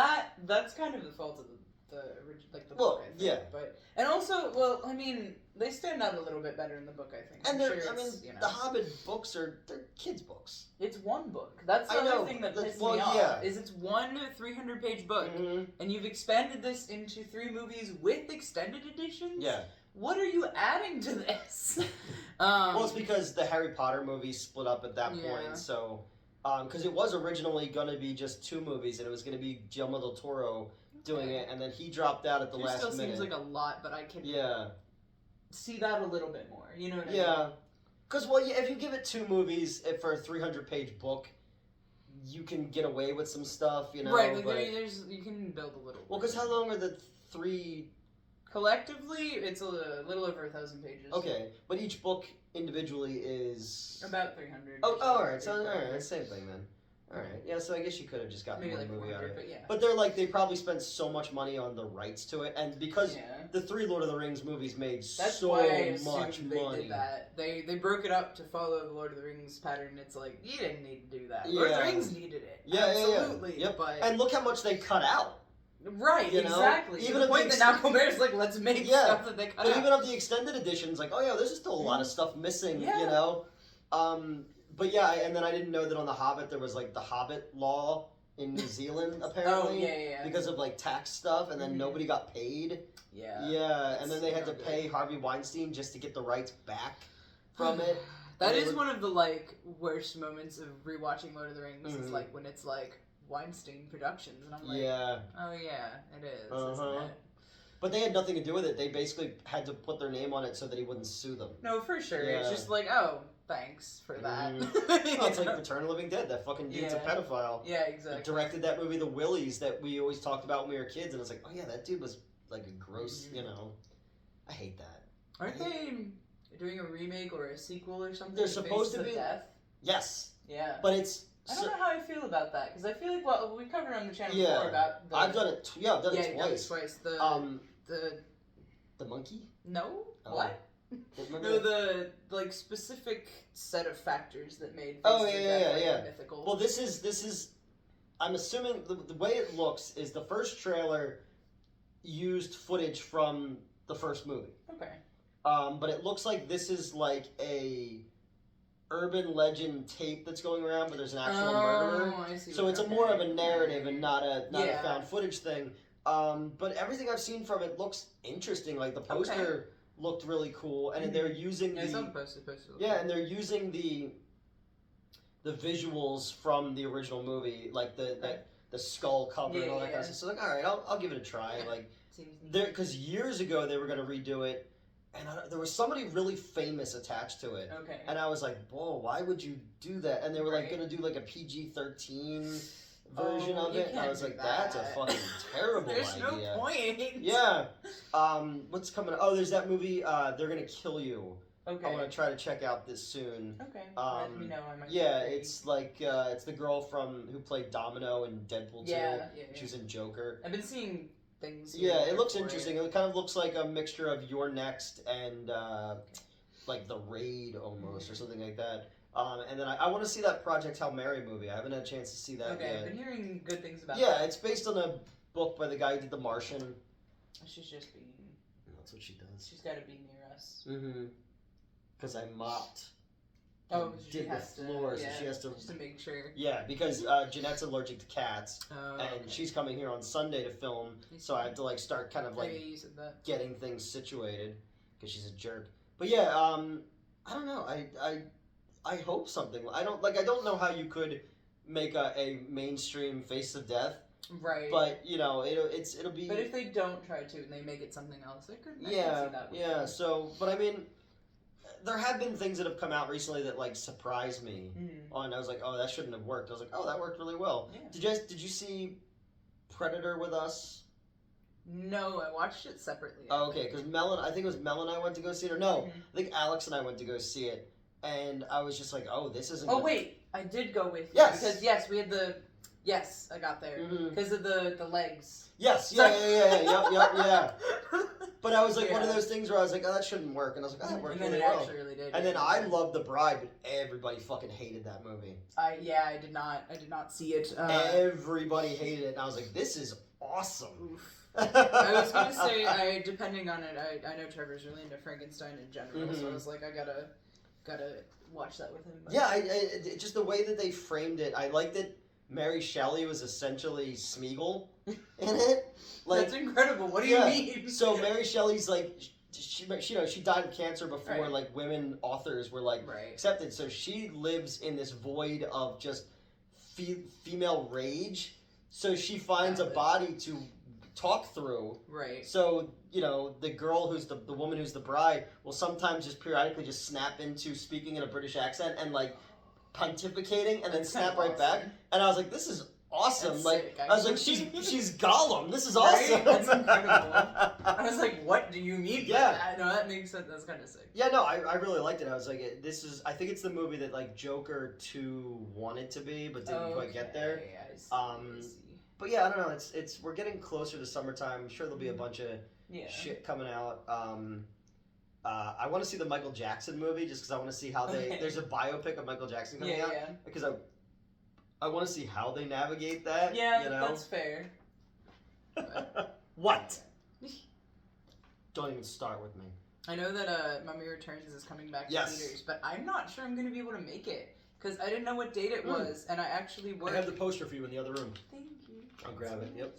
that's kind of the fault of the book, I think. Yeah. And also, they stand out a little bit better in the book, I think. And the Hobbit books they're kids' books. It's one book. That's the other thing that pisses me off. Is it's one 300-page book, and you've expanded this into 3 movies with extended editions? Yeah. What are you adding to this? Well, it's because the Harry Potter movies split up at that point, so... Because it was originally going to be just 2 movies, and it was going to be Guillermo del Toro doing it, and then he dropped out at the last minute. It still seems like a lot, but I can see that a little bit more. You know what I mean? Yeah. Because, if you give it 2 movies for a 300-page book, you can get away with some stuff, Right, you can build a little. Well, because how long are the 3... Collectively, it's a little over 1,000 pages. Okay, but each book individually is... About 300. Oh, alright, so same thing then. All right. Yeah, so I guess you could have just gotten maybe one like movie out of it. but yeah. But they're like, they probably spent so much money on the rights to it, and because the 3 Lord of the Rings movies made That's so why I much assumed money. They did that. They broke it up to follow the Lord of the Rings pattern. It's like, you didn't need to do that. Lord of the Rings needed it. Yeah, absolutely. Yeah. Yep. But and look how much they cut out. Right, you know? Exactly. Even to the point that now Colbert's like, let's make stuff that they cut out. But even of the extended editions, like, oh yeah, there's still a lot of stuff missing, you know? But yeah, and then I didn't know that on The Hobbit there was like the Hobbit law in New Zealand, apparently. Yeah. Because of like tax stuff, and then nobody got paid. Yeah, and then they had to pay Harvey Weinstein just to get the rights back from it. That is one of the like worst moments of rewatching Lord of the Rings. Is like when it's like Weinstein Productions, and I'm like, oh yeah, it is, isn't it? But they had nothing to do with it. They basically had to put their name on it so that he wouldn't sue them. No, for sure. Yeah. It's just like, oh, thanks for that. It's like Return of the Living Dead. That fucking dude's a pedophile. Yeah, exactly. He directed that movie, The Willies, that we always talked about when we were kids, and it's like, oh yeah, that dude was like a gross, you know. I hate that. Aren't they doing a remake or a sequel or something? They're supposed to be. Death? Yes. Yeah. But it's. I don't know how I feel about that, because I feel like, well, we covered on the channel before about the... I've done it, I've done it twice. You've done it twice. The monkey? No? What? No, the, like, specific set of factors that made mythical. Well, this is, I'm assuming, the way it looks is the first trailer used footage from the first movie. Okay. But it looks like this is like a urban legend tape that's going around, but there's an actual murderer. I see. So it's more of a narrative and not a found footage thing. But everything I've seen from it looks interesting. Like the poster looked really cool, and they're using and they're using the visuals from the original movie, like the skull cover and all that kind of stuff. So like, all right, I'll give it a try. Like, because years ago they were gonna redo it. And there was somebody really famous attached to it. Okay. And I was like, whoa, why would you do that? And they were like going to do like a PG-13 version of it. And I was like, that's a fucking terrible idea. There's no point. Yeah. What's coming up? Oh, there's that movie, They're Gonna Kill You. Okay. I want to try to check out this soon. Okay. Let me know. I might it's like, it's the girl who played Domino in Deadpool 2. Yeah. She was in Joker. I've been seeing things. Yeah, it looks interesting. It kind of looks like a mixture of You're Next and like The Raid almost, or something like that. And then I want to see that Project Hail Mary movie. I haven't had a chance to see that yet. I've been hearing good things about that. Yeah, it's based on a book by the guy who did The Martian. She's just being... That's what she does. She's got to be near us. Mm-hmm. Because I mopped. She has the floor, so she has to... Just to make sure. Yeah, because Jeanette's allergic to cats, and she's coming here on Sunday to film, so I have to like start kind of like getting things situated, because she's a jerk. But yeah, I don't know. I hope something. I don't know how you could make a mainstream Face of Death. Right. But you know, it'll be. But if they don't try to and they make it something else, it could. I can see that yeah. So, but I mean. There have been things that have come out recently that like surprised me. I was like, oh, that shouldn't have worked. I was like, oh, that worked really well. Yeah. Did you see Predator with us? No, I watched it separately. Oh, okay, because I think it was Mel and I went to go see it, or no, I think Alex and I went to go see it, and I was just like, oh, this isn't. Oh wait, I did go with you because we had the. Yes, I got there because of the legs. Yes, yeah. But I was like one of those things where I was like, oh, that shouldn't work, and I was like, oh, that worked really well. Really did. And then I loved The Bride, but everybody fucking hated that movie. I did not see it. Everybody hated it, and I was like, this is awesome. Oof. I was gonna say, depending on it, I know Trevor's really into Frankenstein in general, so I was like, I gotta watch that with him. But... Yeah, I just the way that they framed it, I liked it. Mary Shelley was essentially Smeagol in it. Like, that's incredible. What do you mean? So Mary Shelley's like, she died of cancer before like women authors were like accepted. So she lives in this void of just female rage. So she finds a body to talk through. Right. So the girl who's the woman who's the bride will sometimes just periodically just snap into speaking in a British accent and like. Pontificating and then snap right back, and I was like, "This is awesome. That's like sick, I was like, she's Gollum. This is awesome. Right? That's incredible. I was like, what do you mean? Yeah. No, that makes sense. That's kind of sick. Yeah, no, I really liked it. I was like, I think it's the movie that like Joker 2 wanted to be, but didn't quite get there. I see. But yeah, I don't know. It's we're getting closer to summertime. I'm sure there'll be a bunch of shit coming out. I want to see the Michael Jackson movie just because I want to see how there's a biopic of Michael Jackson coming out. Yeah. Because I want to see how they navigate that. Yeah, you know? That's fair. What? Don't even start with me. I know that Mummy Returns is coming back to theaters, but I'm not sure I'm going to be able to make it because I didn't know what date it was, and I actually worked. I have the poster for you in the other room. Thank you. I'll grab it. Yep.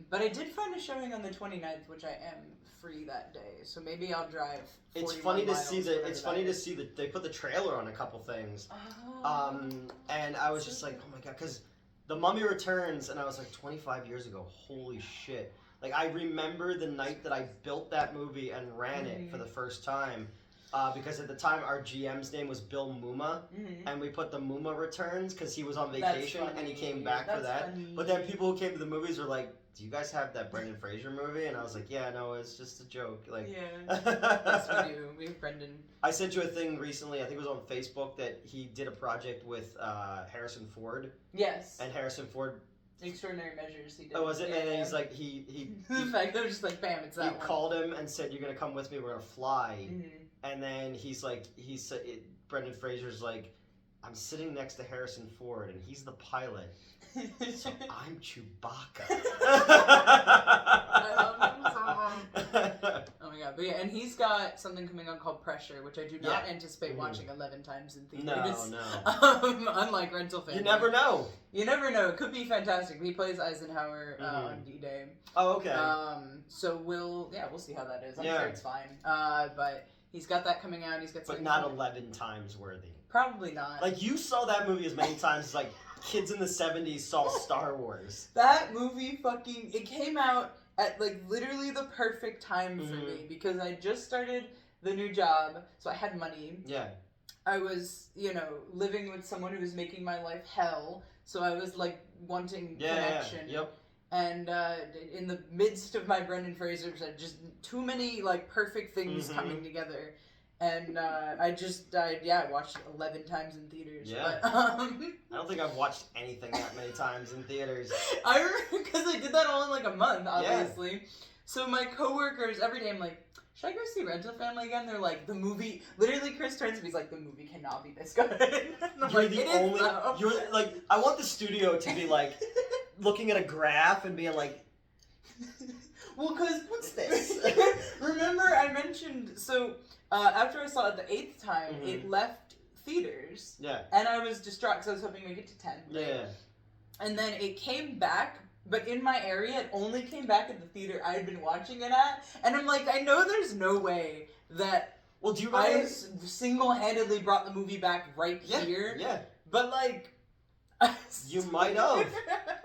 But I did find a showing on the 29th, which I am free that day, so maybe I'll drive. It's funny to see that they put the trailer on a couple things. And I was just like, oh my god, because The Mummy Returns, and I was like, 25 years ago, holy shit. Like, I remember the night that I built that movie and ran it for the first time. Because at the time, our GM's name was Bill Muma, and we put the Muma Returns because he was on vacation and he came back for that. Funny. But then people who came to the movies were like, do you guys have that Brendan Fraser movie? And I was like, yeah, no, it's just a joke. Like, yes, we do. We have Brendan. I sent you a thing recently, I think it was on Facebook, that he did a project with Harrison Ford. Yes. And Harrison Ford... Extraordinary Measures he did. Oh, was it? And then he's like, the fact that was just like, bam, it's that one. He called him and said, you're going to come with me, we're going to fly. And then he's like, Brendan Fraser's like, I'm sitting next to Harrison Ford and he's the pilot. So I'm Chewbacca. I love him so much. Oh my god. But yeah, and he's got something coming on called Pressure, which I do not anticipate watching 11 times in theaters. No. Unlike Rental Family. You never know. You never know. It could be fantastic. He plays Eisenhower on D-Day. Oh, okay. So we'll see how that is. I'm sure it's fine. But he's got that coming out. He's got something. But not 11 times worthy. Probably not. Like, you saw that movie as many times as, like, kids in the 70s saw Star Wars. That movie it came out at, like, literally the perfect time for me because I just started the new job, so I had money. Yeah. I was, living with someone who was making my life hell, so I was, like, wanting connection. Yeah. Yep. And in the midst of my Brendan Fraser, just too many, like, perfect things coming together. And I watched it 11 times in theaters. Yeah. But, I don't think I've watched anything that many times in theaters. I remember because I did that all in like a month, obviously. Yeah. So my coworkers, every day I'm like, should I go see Rental Family again? They're like, the movie, literally Chris turns to me, he's like, the movie cannot be this good. You're like, I want the studio to be like, looking at a graph and being like, well, because, what's this? Remember I mentioned, so... after I saw it the 8th time, it left theaters. Yeah. And I was distraught because I was hoping to make it to 10. Right? Yeah. And then it came back, but in my area, it only came back at the theater I had been watching it at. And I'm like, I know there's no way that do you remember? I single-handedly brought the movie back right here. Yeah. But like... you might have.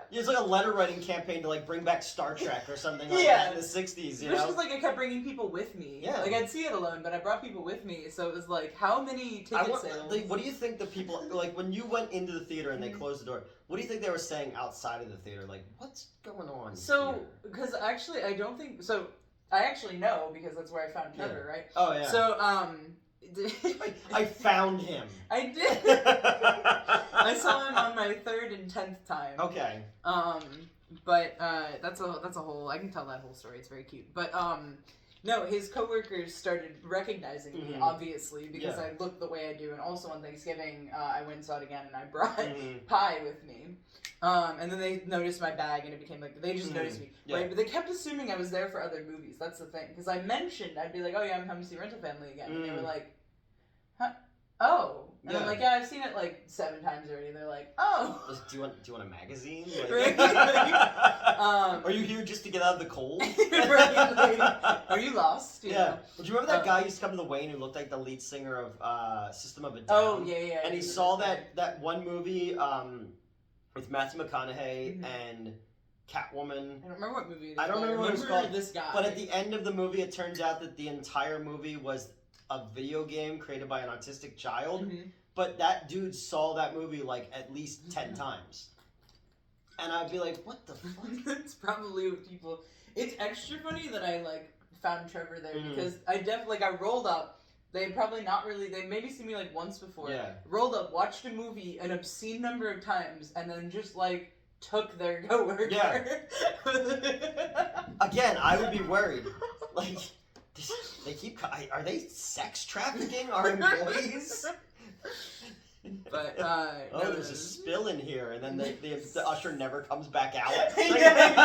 It's like a letter writing campaign to like bring back Star Trek or something like that in the 60s, you know? Which was like I kept bringing people with me. Yeah. Like I'd see it alone, but I brought people with me, so it was like, how many ticket sales? Like, what do you think the people, like when you went into the theater and they closed the door, what do you think they were saying outside of the theater? Like, what's going on here? Because actually I don't think, I actually know because that's where I found Trevor, right? Oh yeah. So, I found him. I did. I saw him on my 3rd and 10th time. Okay. But that's a whole. I can tell that whole story. It's very cute. But no, his coworkers started recognizing me obviously because I look the way I do, and also on Thanksgiving I went and saw it again, and I brought pie with me. And then they noticed my bag, and it became like they just noticed me, right? But they kept assuming I was there for other movies. That's the thing, because I mentioned I'd be like, oh yeah, I'm coming to see Rental Family again, and they were like, huh? Oh. And I'm like, yeah, I've seen it like 7 times already. And they're like, oh. Do you want a magazine? Like, are you here just to get out of the cold? Right, like, are you lost? You know? Do you remember that guy who used to come to the Wayne who looked like the lead singer of System of a Down? Oh, yeah. And he saw that one movie with Matthew McConaughey and Catwoman. I don't remember what movie it is. I don't remember what it was called. This guy. But at the end of the movie, it turns out that the entire movie was a video game created by an autistic child, but that dude saw that movie like at least 10 times. And I'd be like, what the fuck? That's probably what people... It's extra funny that I, like, found Trevor there because I definitely, like, I rolled up. They probably not really... They maybe seen me, like, once before. Yeah. Rolled up, watched a movie an obscene number of times, and then just, like, took their coworker. Yeah. Again, I would be worried. Like, they keep... Are they sex trafficking our employees? But, oh, no, there's a spill in here, and then the usher never comes back out. Yeah, exactly.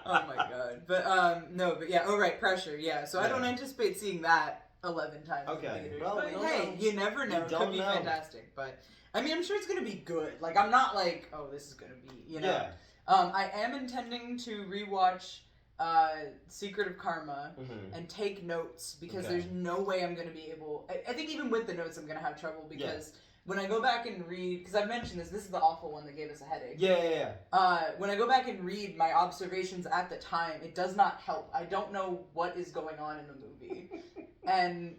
Oh my god. But, no, but yeah, oh right, Pressure, yeah. So I don't anticipate seeing that 11 times in theaters. Well, but hey, you never know. It could be fantastic. But, I mean, I'm sure it's gonna be good. Like, I'm not like, oh, this is gonna be, you know. Yeah. I am intending to rewatch Secret of Karma and take notes because there's no way I'm going to be able... I think even with the notes I'm going to have trouble because when I go back and read... Because I've mentioned this is the awful one that gave us a headache. Yeah. When I go back and read my observations at the time, it does not help. I don't know what is going on in the movie. And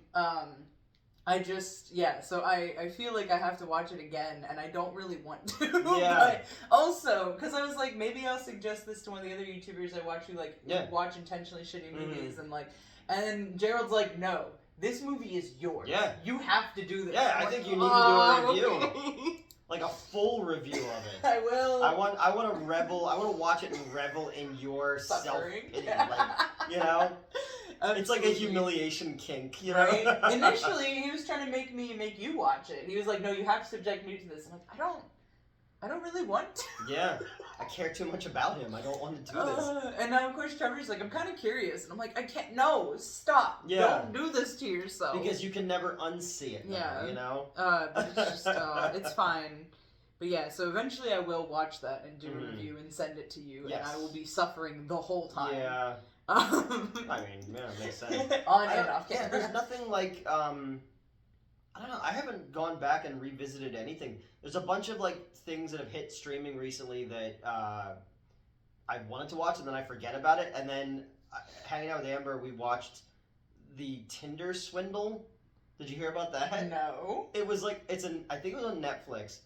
I just, so I feel like I have to watch it again, and I don't really want to. But also, because I was like, maybe I'll suggest this to one of the other YouTubers I watch who, like, watch intentionally shitty movies, and, like, and Gerald's like, no, this movie is yours. Yeah. You have to do this. Yeah, I think you need to do a review. Okay. Like a full review of it. I will. I want to revel, I want to watch it and revel in your self-pity. Like, you know? Absolutely. It's like a humiliation kink, you know? Right? Initially, he was trying to make you watch it. He was like, no, you have to subject me to this. I'm like, I don't really want to. Yeah. I care too much about him. I don't want to do this. And now, of course, Trevor's like, I'm kind of curious. And I'm like, I can't, no, stop. Yeah. Don't do this to yourself. Because you can never unsee it now, you know? But it's just, it's fine. But yeah, so eventually I will watch that and do a review and send it to you. Yes. And I will be suffering the whole time. Yeah. I mean, yeah, it makes sense. On and off camera. Yeah, there's nothing like, I don't know, I haven't gone back and revisited anything. There's a bunch of, like, things that have hit streaming recently that I wanted to watch and then I forget about it. And then, hanging out with Amber, we watched the Tinder Swindle. Did you hear about that? No. It was like, I think it was on Netflix.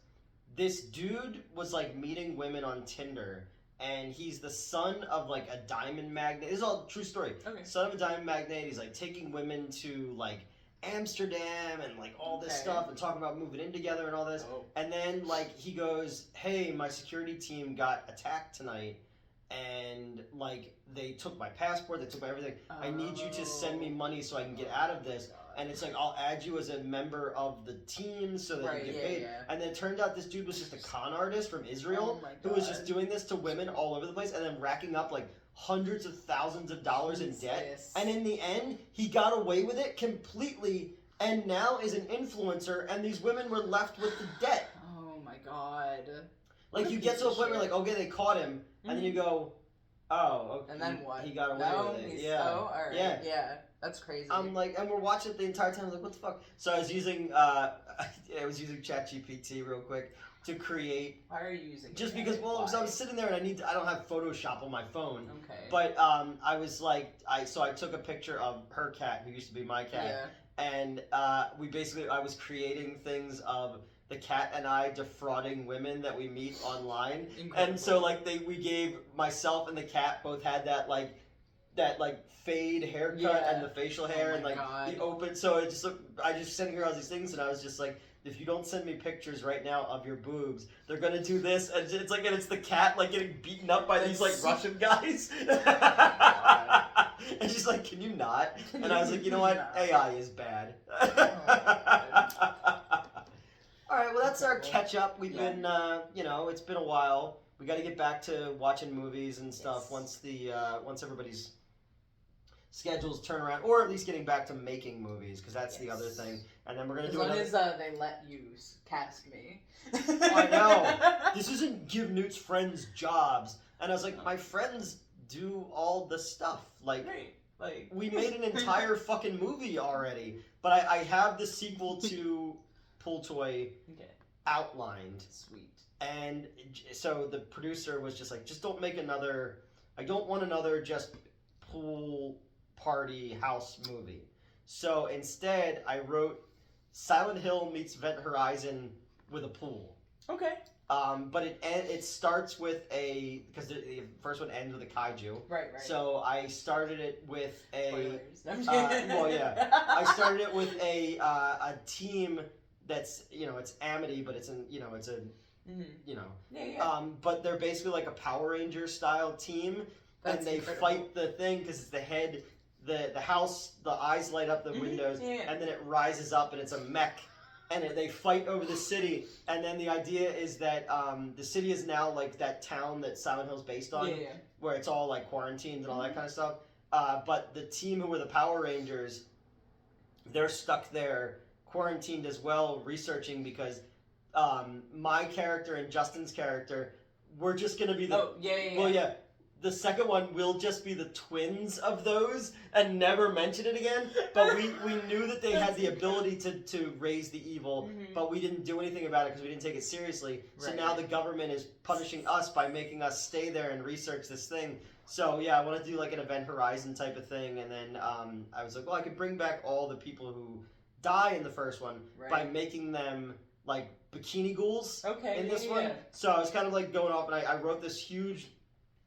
This dude was, like, meeting women on Tinder. And he's the son of, like, a diamond magnate. This is all a true story. Okay. Son of a diamond magnate. He's, like, taking women to, like, Amsterdam and, like, all this stuff and talking about moving in together and all this. Oh. And then, like, he goes, hey, my security team got attacked tonight. And, like, they took my passport. They took my everything. Oh. I need you to send me money so I can get out of this. And it's like, I'll add you as a member of the team so that you get paid. Yeah. And then it turned out this dude was just a con artist from Israel who was just doing this to women all over the place and then racking up like hundreds of thousands of dollars in debt. And in the end, he got away with it completely and now is an influencer and these women were left with the debt. Oh my god. Like you get to a point where like, okay, they caught him and then you go, oh, okay. And then what? He got away with it. Oh, alright. Yeah. That's crazy. I'm like, and we're watching it the entire time. I'm like, what the fuck? So I was using ChatGPT real quick to create. Why are you using? Just because, well, so I was sitting there and I don't have Photoshop on my phone. Okay. But I was like, I took a picture of her cat who used to be my cat, and I was creating things of the cat and I defrauding women that we meet online. Incredible. And so like we gave myself and the cat both had that fade haircut and the facial hair and like the open. So I just sending her all these things and I was just like, if you don't send me pictures right now of your boobs, they're gonna do this. And it's like, and it's the cat like getting beaten up by these like Russian guys. And she's like, can you not? And I was like, you know what? AI is bad. All right, well that's our catch up. We've been, it's been a while. We got to get back to watching movies and stuff once everybody's schedules turn around, or at least getting back to making movies because that's the other thing. And then we're gonna do as long as they let you cast me. I know this isn't give Newt's friends jobs, and I was like, my friends do all the stuff. Like we made an entire fucking movie already, but I have the sequel to Pool Toy outlined. Sweet. And so the producer was just like, just don't make another. I don't want another just pool party house movie. So instead, I wrote Silent Hill meets Event Horizon with a pool. Okay. But it starts with because the first one ends with a kaiju. Right. So I started it with a. Spoilers. Well, yeah. I started it with a team that's it's Amity, but it's it's a Yeah. but they're basically like a Power Ranger style team, and they fight the thing because it's the head, the house, the eyes light up the windows, and then it rises up and it's a mech. And they fight over the city, and then the idea is that the city is now like that town that Silent Hill's based on, where it's all like quarantined and all that kind of stuff. But the team who were the Power Rangers, they're stuck there, quarantined as well, researching because my character and Justin's character, we're just gonna be the well, yeah. The second one will just be the twins of those and never mention it again. But we knew that they had the ability to raise the evil, but we didn't do anything about it because we didn't take it seriously. So now the government is punishing us by making us stay there and research this thing. So yeah, I want to do like an Event Horizon type of thing. And then I was like, well, I could bring back all the people who die in the first one by making them like bikini ghouls in this one. So I was kind of like going off, and I wrote this huge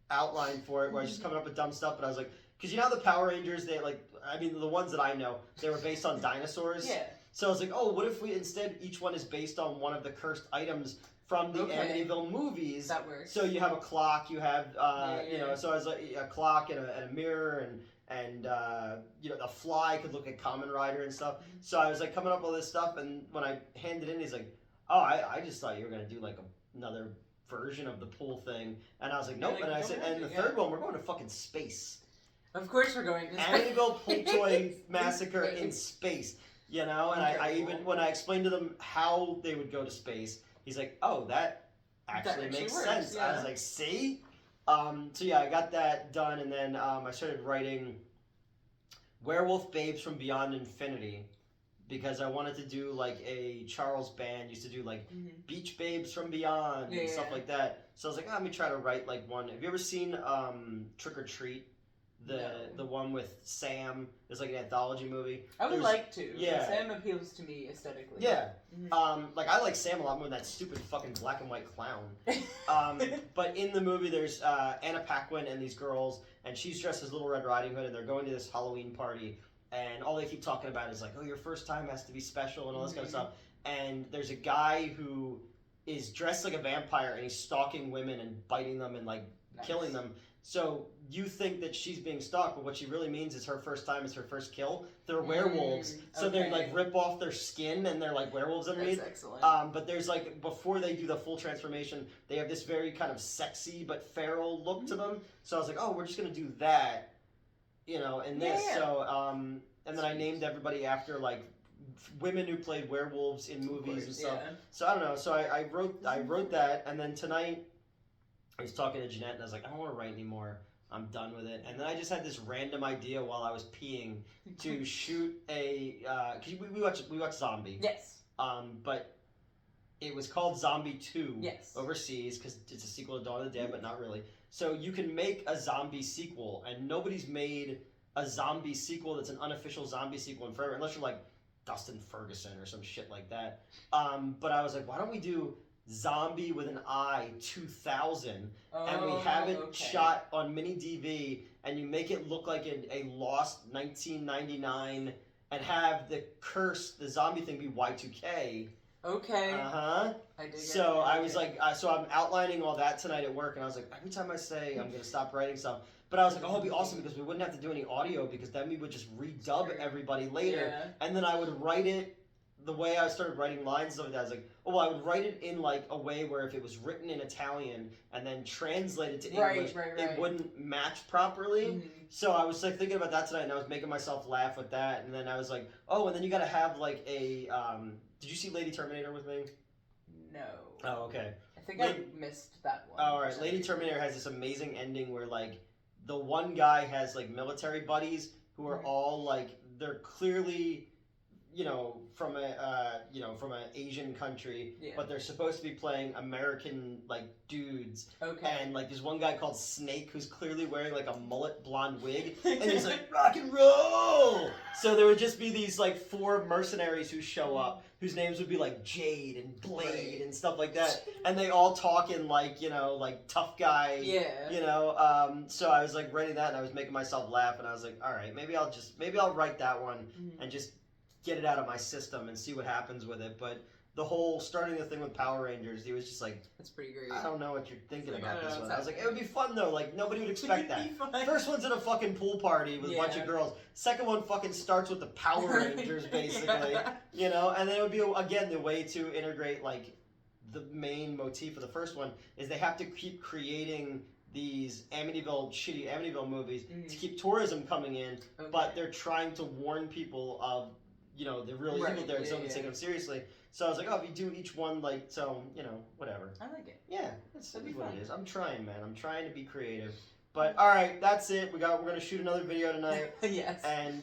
outline for it where I was just coming up with dumb stuff, but I was like, because the Power Rangers, they the ones that I know, they were based on dinosaurs. So I was like, oh, what if we instead each one is based on one of the cursed items from the Amityville movies? That works. So you have a clock, you have so I was like a clock and a mirror and a fly could look like Kamen Rider and stuff. So I was like coming up with all this stuff, and when I handed in, he's like, oh, I just thought you were gonna do like another version of the pool thing, and I was like, nope. And I said, and the third one, we're going to fucking space. Of course we're going to space. Amityville Pool Toy Massacre in space, And I even when I explained to them how they would go to space, he's like, oh, that actually makes sense. Yeah. I was like, see. So yeah, I got that done, and then I started writing Werewolf Babes from Beyond Infinity. Because I wanted to do like a Charles Band used to do like Beach Babes from Beyond and stuff like that. So I was like, let me try to write like one. Have you ever seen Trick or Treat? The one with Sam. There's like an anthology movie. I would like to. Yeah. Sam appeals to me aesthetically. Yeah. Like I like Sam a lot more than that stupid fucking black and white clown. But in the movie there's Anna Paquin and these girls, and she's dressed as Little Red Riding Hood, and they're going to this Halloween party. And all they keep talking about is like, oh, your first time has to be special and all this kind of stuff. And there's a guy who is dressed like a vampire, and he's stalking women and biting them and like killing them. So you think that she's being stalked, but what she really means is her first time is her first kill. They're werewolves, so they like rip off their skin and they're like werewolves underneath. That's excellent. But there's like, before they do the full transformation, they have this very kind of sexy but feral look to them. So I was like, oh, we're just gonna do that. In this, so, and then I named everybody after, like, women who played werewolves in movies and stuff. Yeah. So, I don't know, so I wrote that, and then tonight, I was talking to Jeanette, and I was like, I don't want to write anymore, I'm done with it, and then I just had this random idea while I was peeing to shoot cause we watched Zombie. Yes. But it was called Zombie 2 overseas, because it's a sequel to Dawn of the Dead, but not really. So you can make a zombie sequel, and nobody's made a zombie sequel that's an unofficial zombie sequel in forever, unless you're like Dustin Ferguson or some shit like that. But I was like, why don't we do Zombie with an I 2000, and we have it shot on mini DV, and you make it look like a lost 1999, and have the zombie thing be Y2K. Okay. I dig it. So I was like, so I'm outlining all that tonight at work, and I was like, every time I say I'm going to stop writing stuff, but I was like, oh, it'd be awesome because we wouldn't have to do any audio, because then we would just redub everybody later, and then I would write it the way I started writing lines and stuff like that. I was like, oh, well, I would write it in like a way where if it was written in Italian and then translated to English, it wouldn't match properly. So I was like thinking about that tonight, and I was making myself laugh with that, and then I was like, oh, and then you got to have like a did you see Lady Terminator with me? No. Oh, okay. I think I missed that one. All right. Lady Terminator has this amazing ending where like the one guy has like military buddies who are all like, they're clearly, from an Asian country, but they're supposed to be playing American like dudes. Okay. And like there's one guy called Snake who's clearly wearing like a mullet blonde wig, and he's like, rock and roll. So there would just be these like 4 mercenaries who show up. whose names would be like Jade and Blade and stuff like that, and they all talk in like like tough guy. Yeah. So I was like writing that, and I was making myself laugh, and I was like, all right, maybe I'll write that one and just get it out of my system and see what happens with it. But the whole starting the thing with Power Rangers, he was just like, that's pretty great. I don't know what you're thinking about this one. I was like, it would be fun though. Like nobody would expect that. First one's at a fucking pool party with a bunch of girls. Second one fucking starts with the Power Rangers basically, and then it would be again the way to integrate like the main motif of the first one is they have to keep creating these shitty Amityville movies to keep tourism coming in, but they're trying to warn people of the real evil there, and so they take them seriously. So I was like, oh, if you do each one like so, whatever. I like it. Yeah, that's what it is. I'm trying, man. I'm trying to be creative. But all right, that's it. We're gonna shoot another video tonight. Yes. And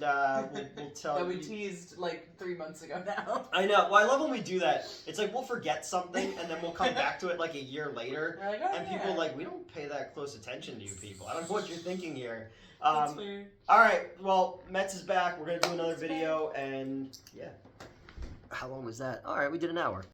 we'll tell. That we teased like 3 months ago now. I know. Well, I love when we do that. It's like we'll forget something and then we'll come back to it like a year later, like, oh, and people are like, we don't pay that close attention to you people. I don't know what you're thinking here. That's weird. All right. Well, Metz is back. We're gonna do another video, and yeah. How long was that? All right, we did an hour.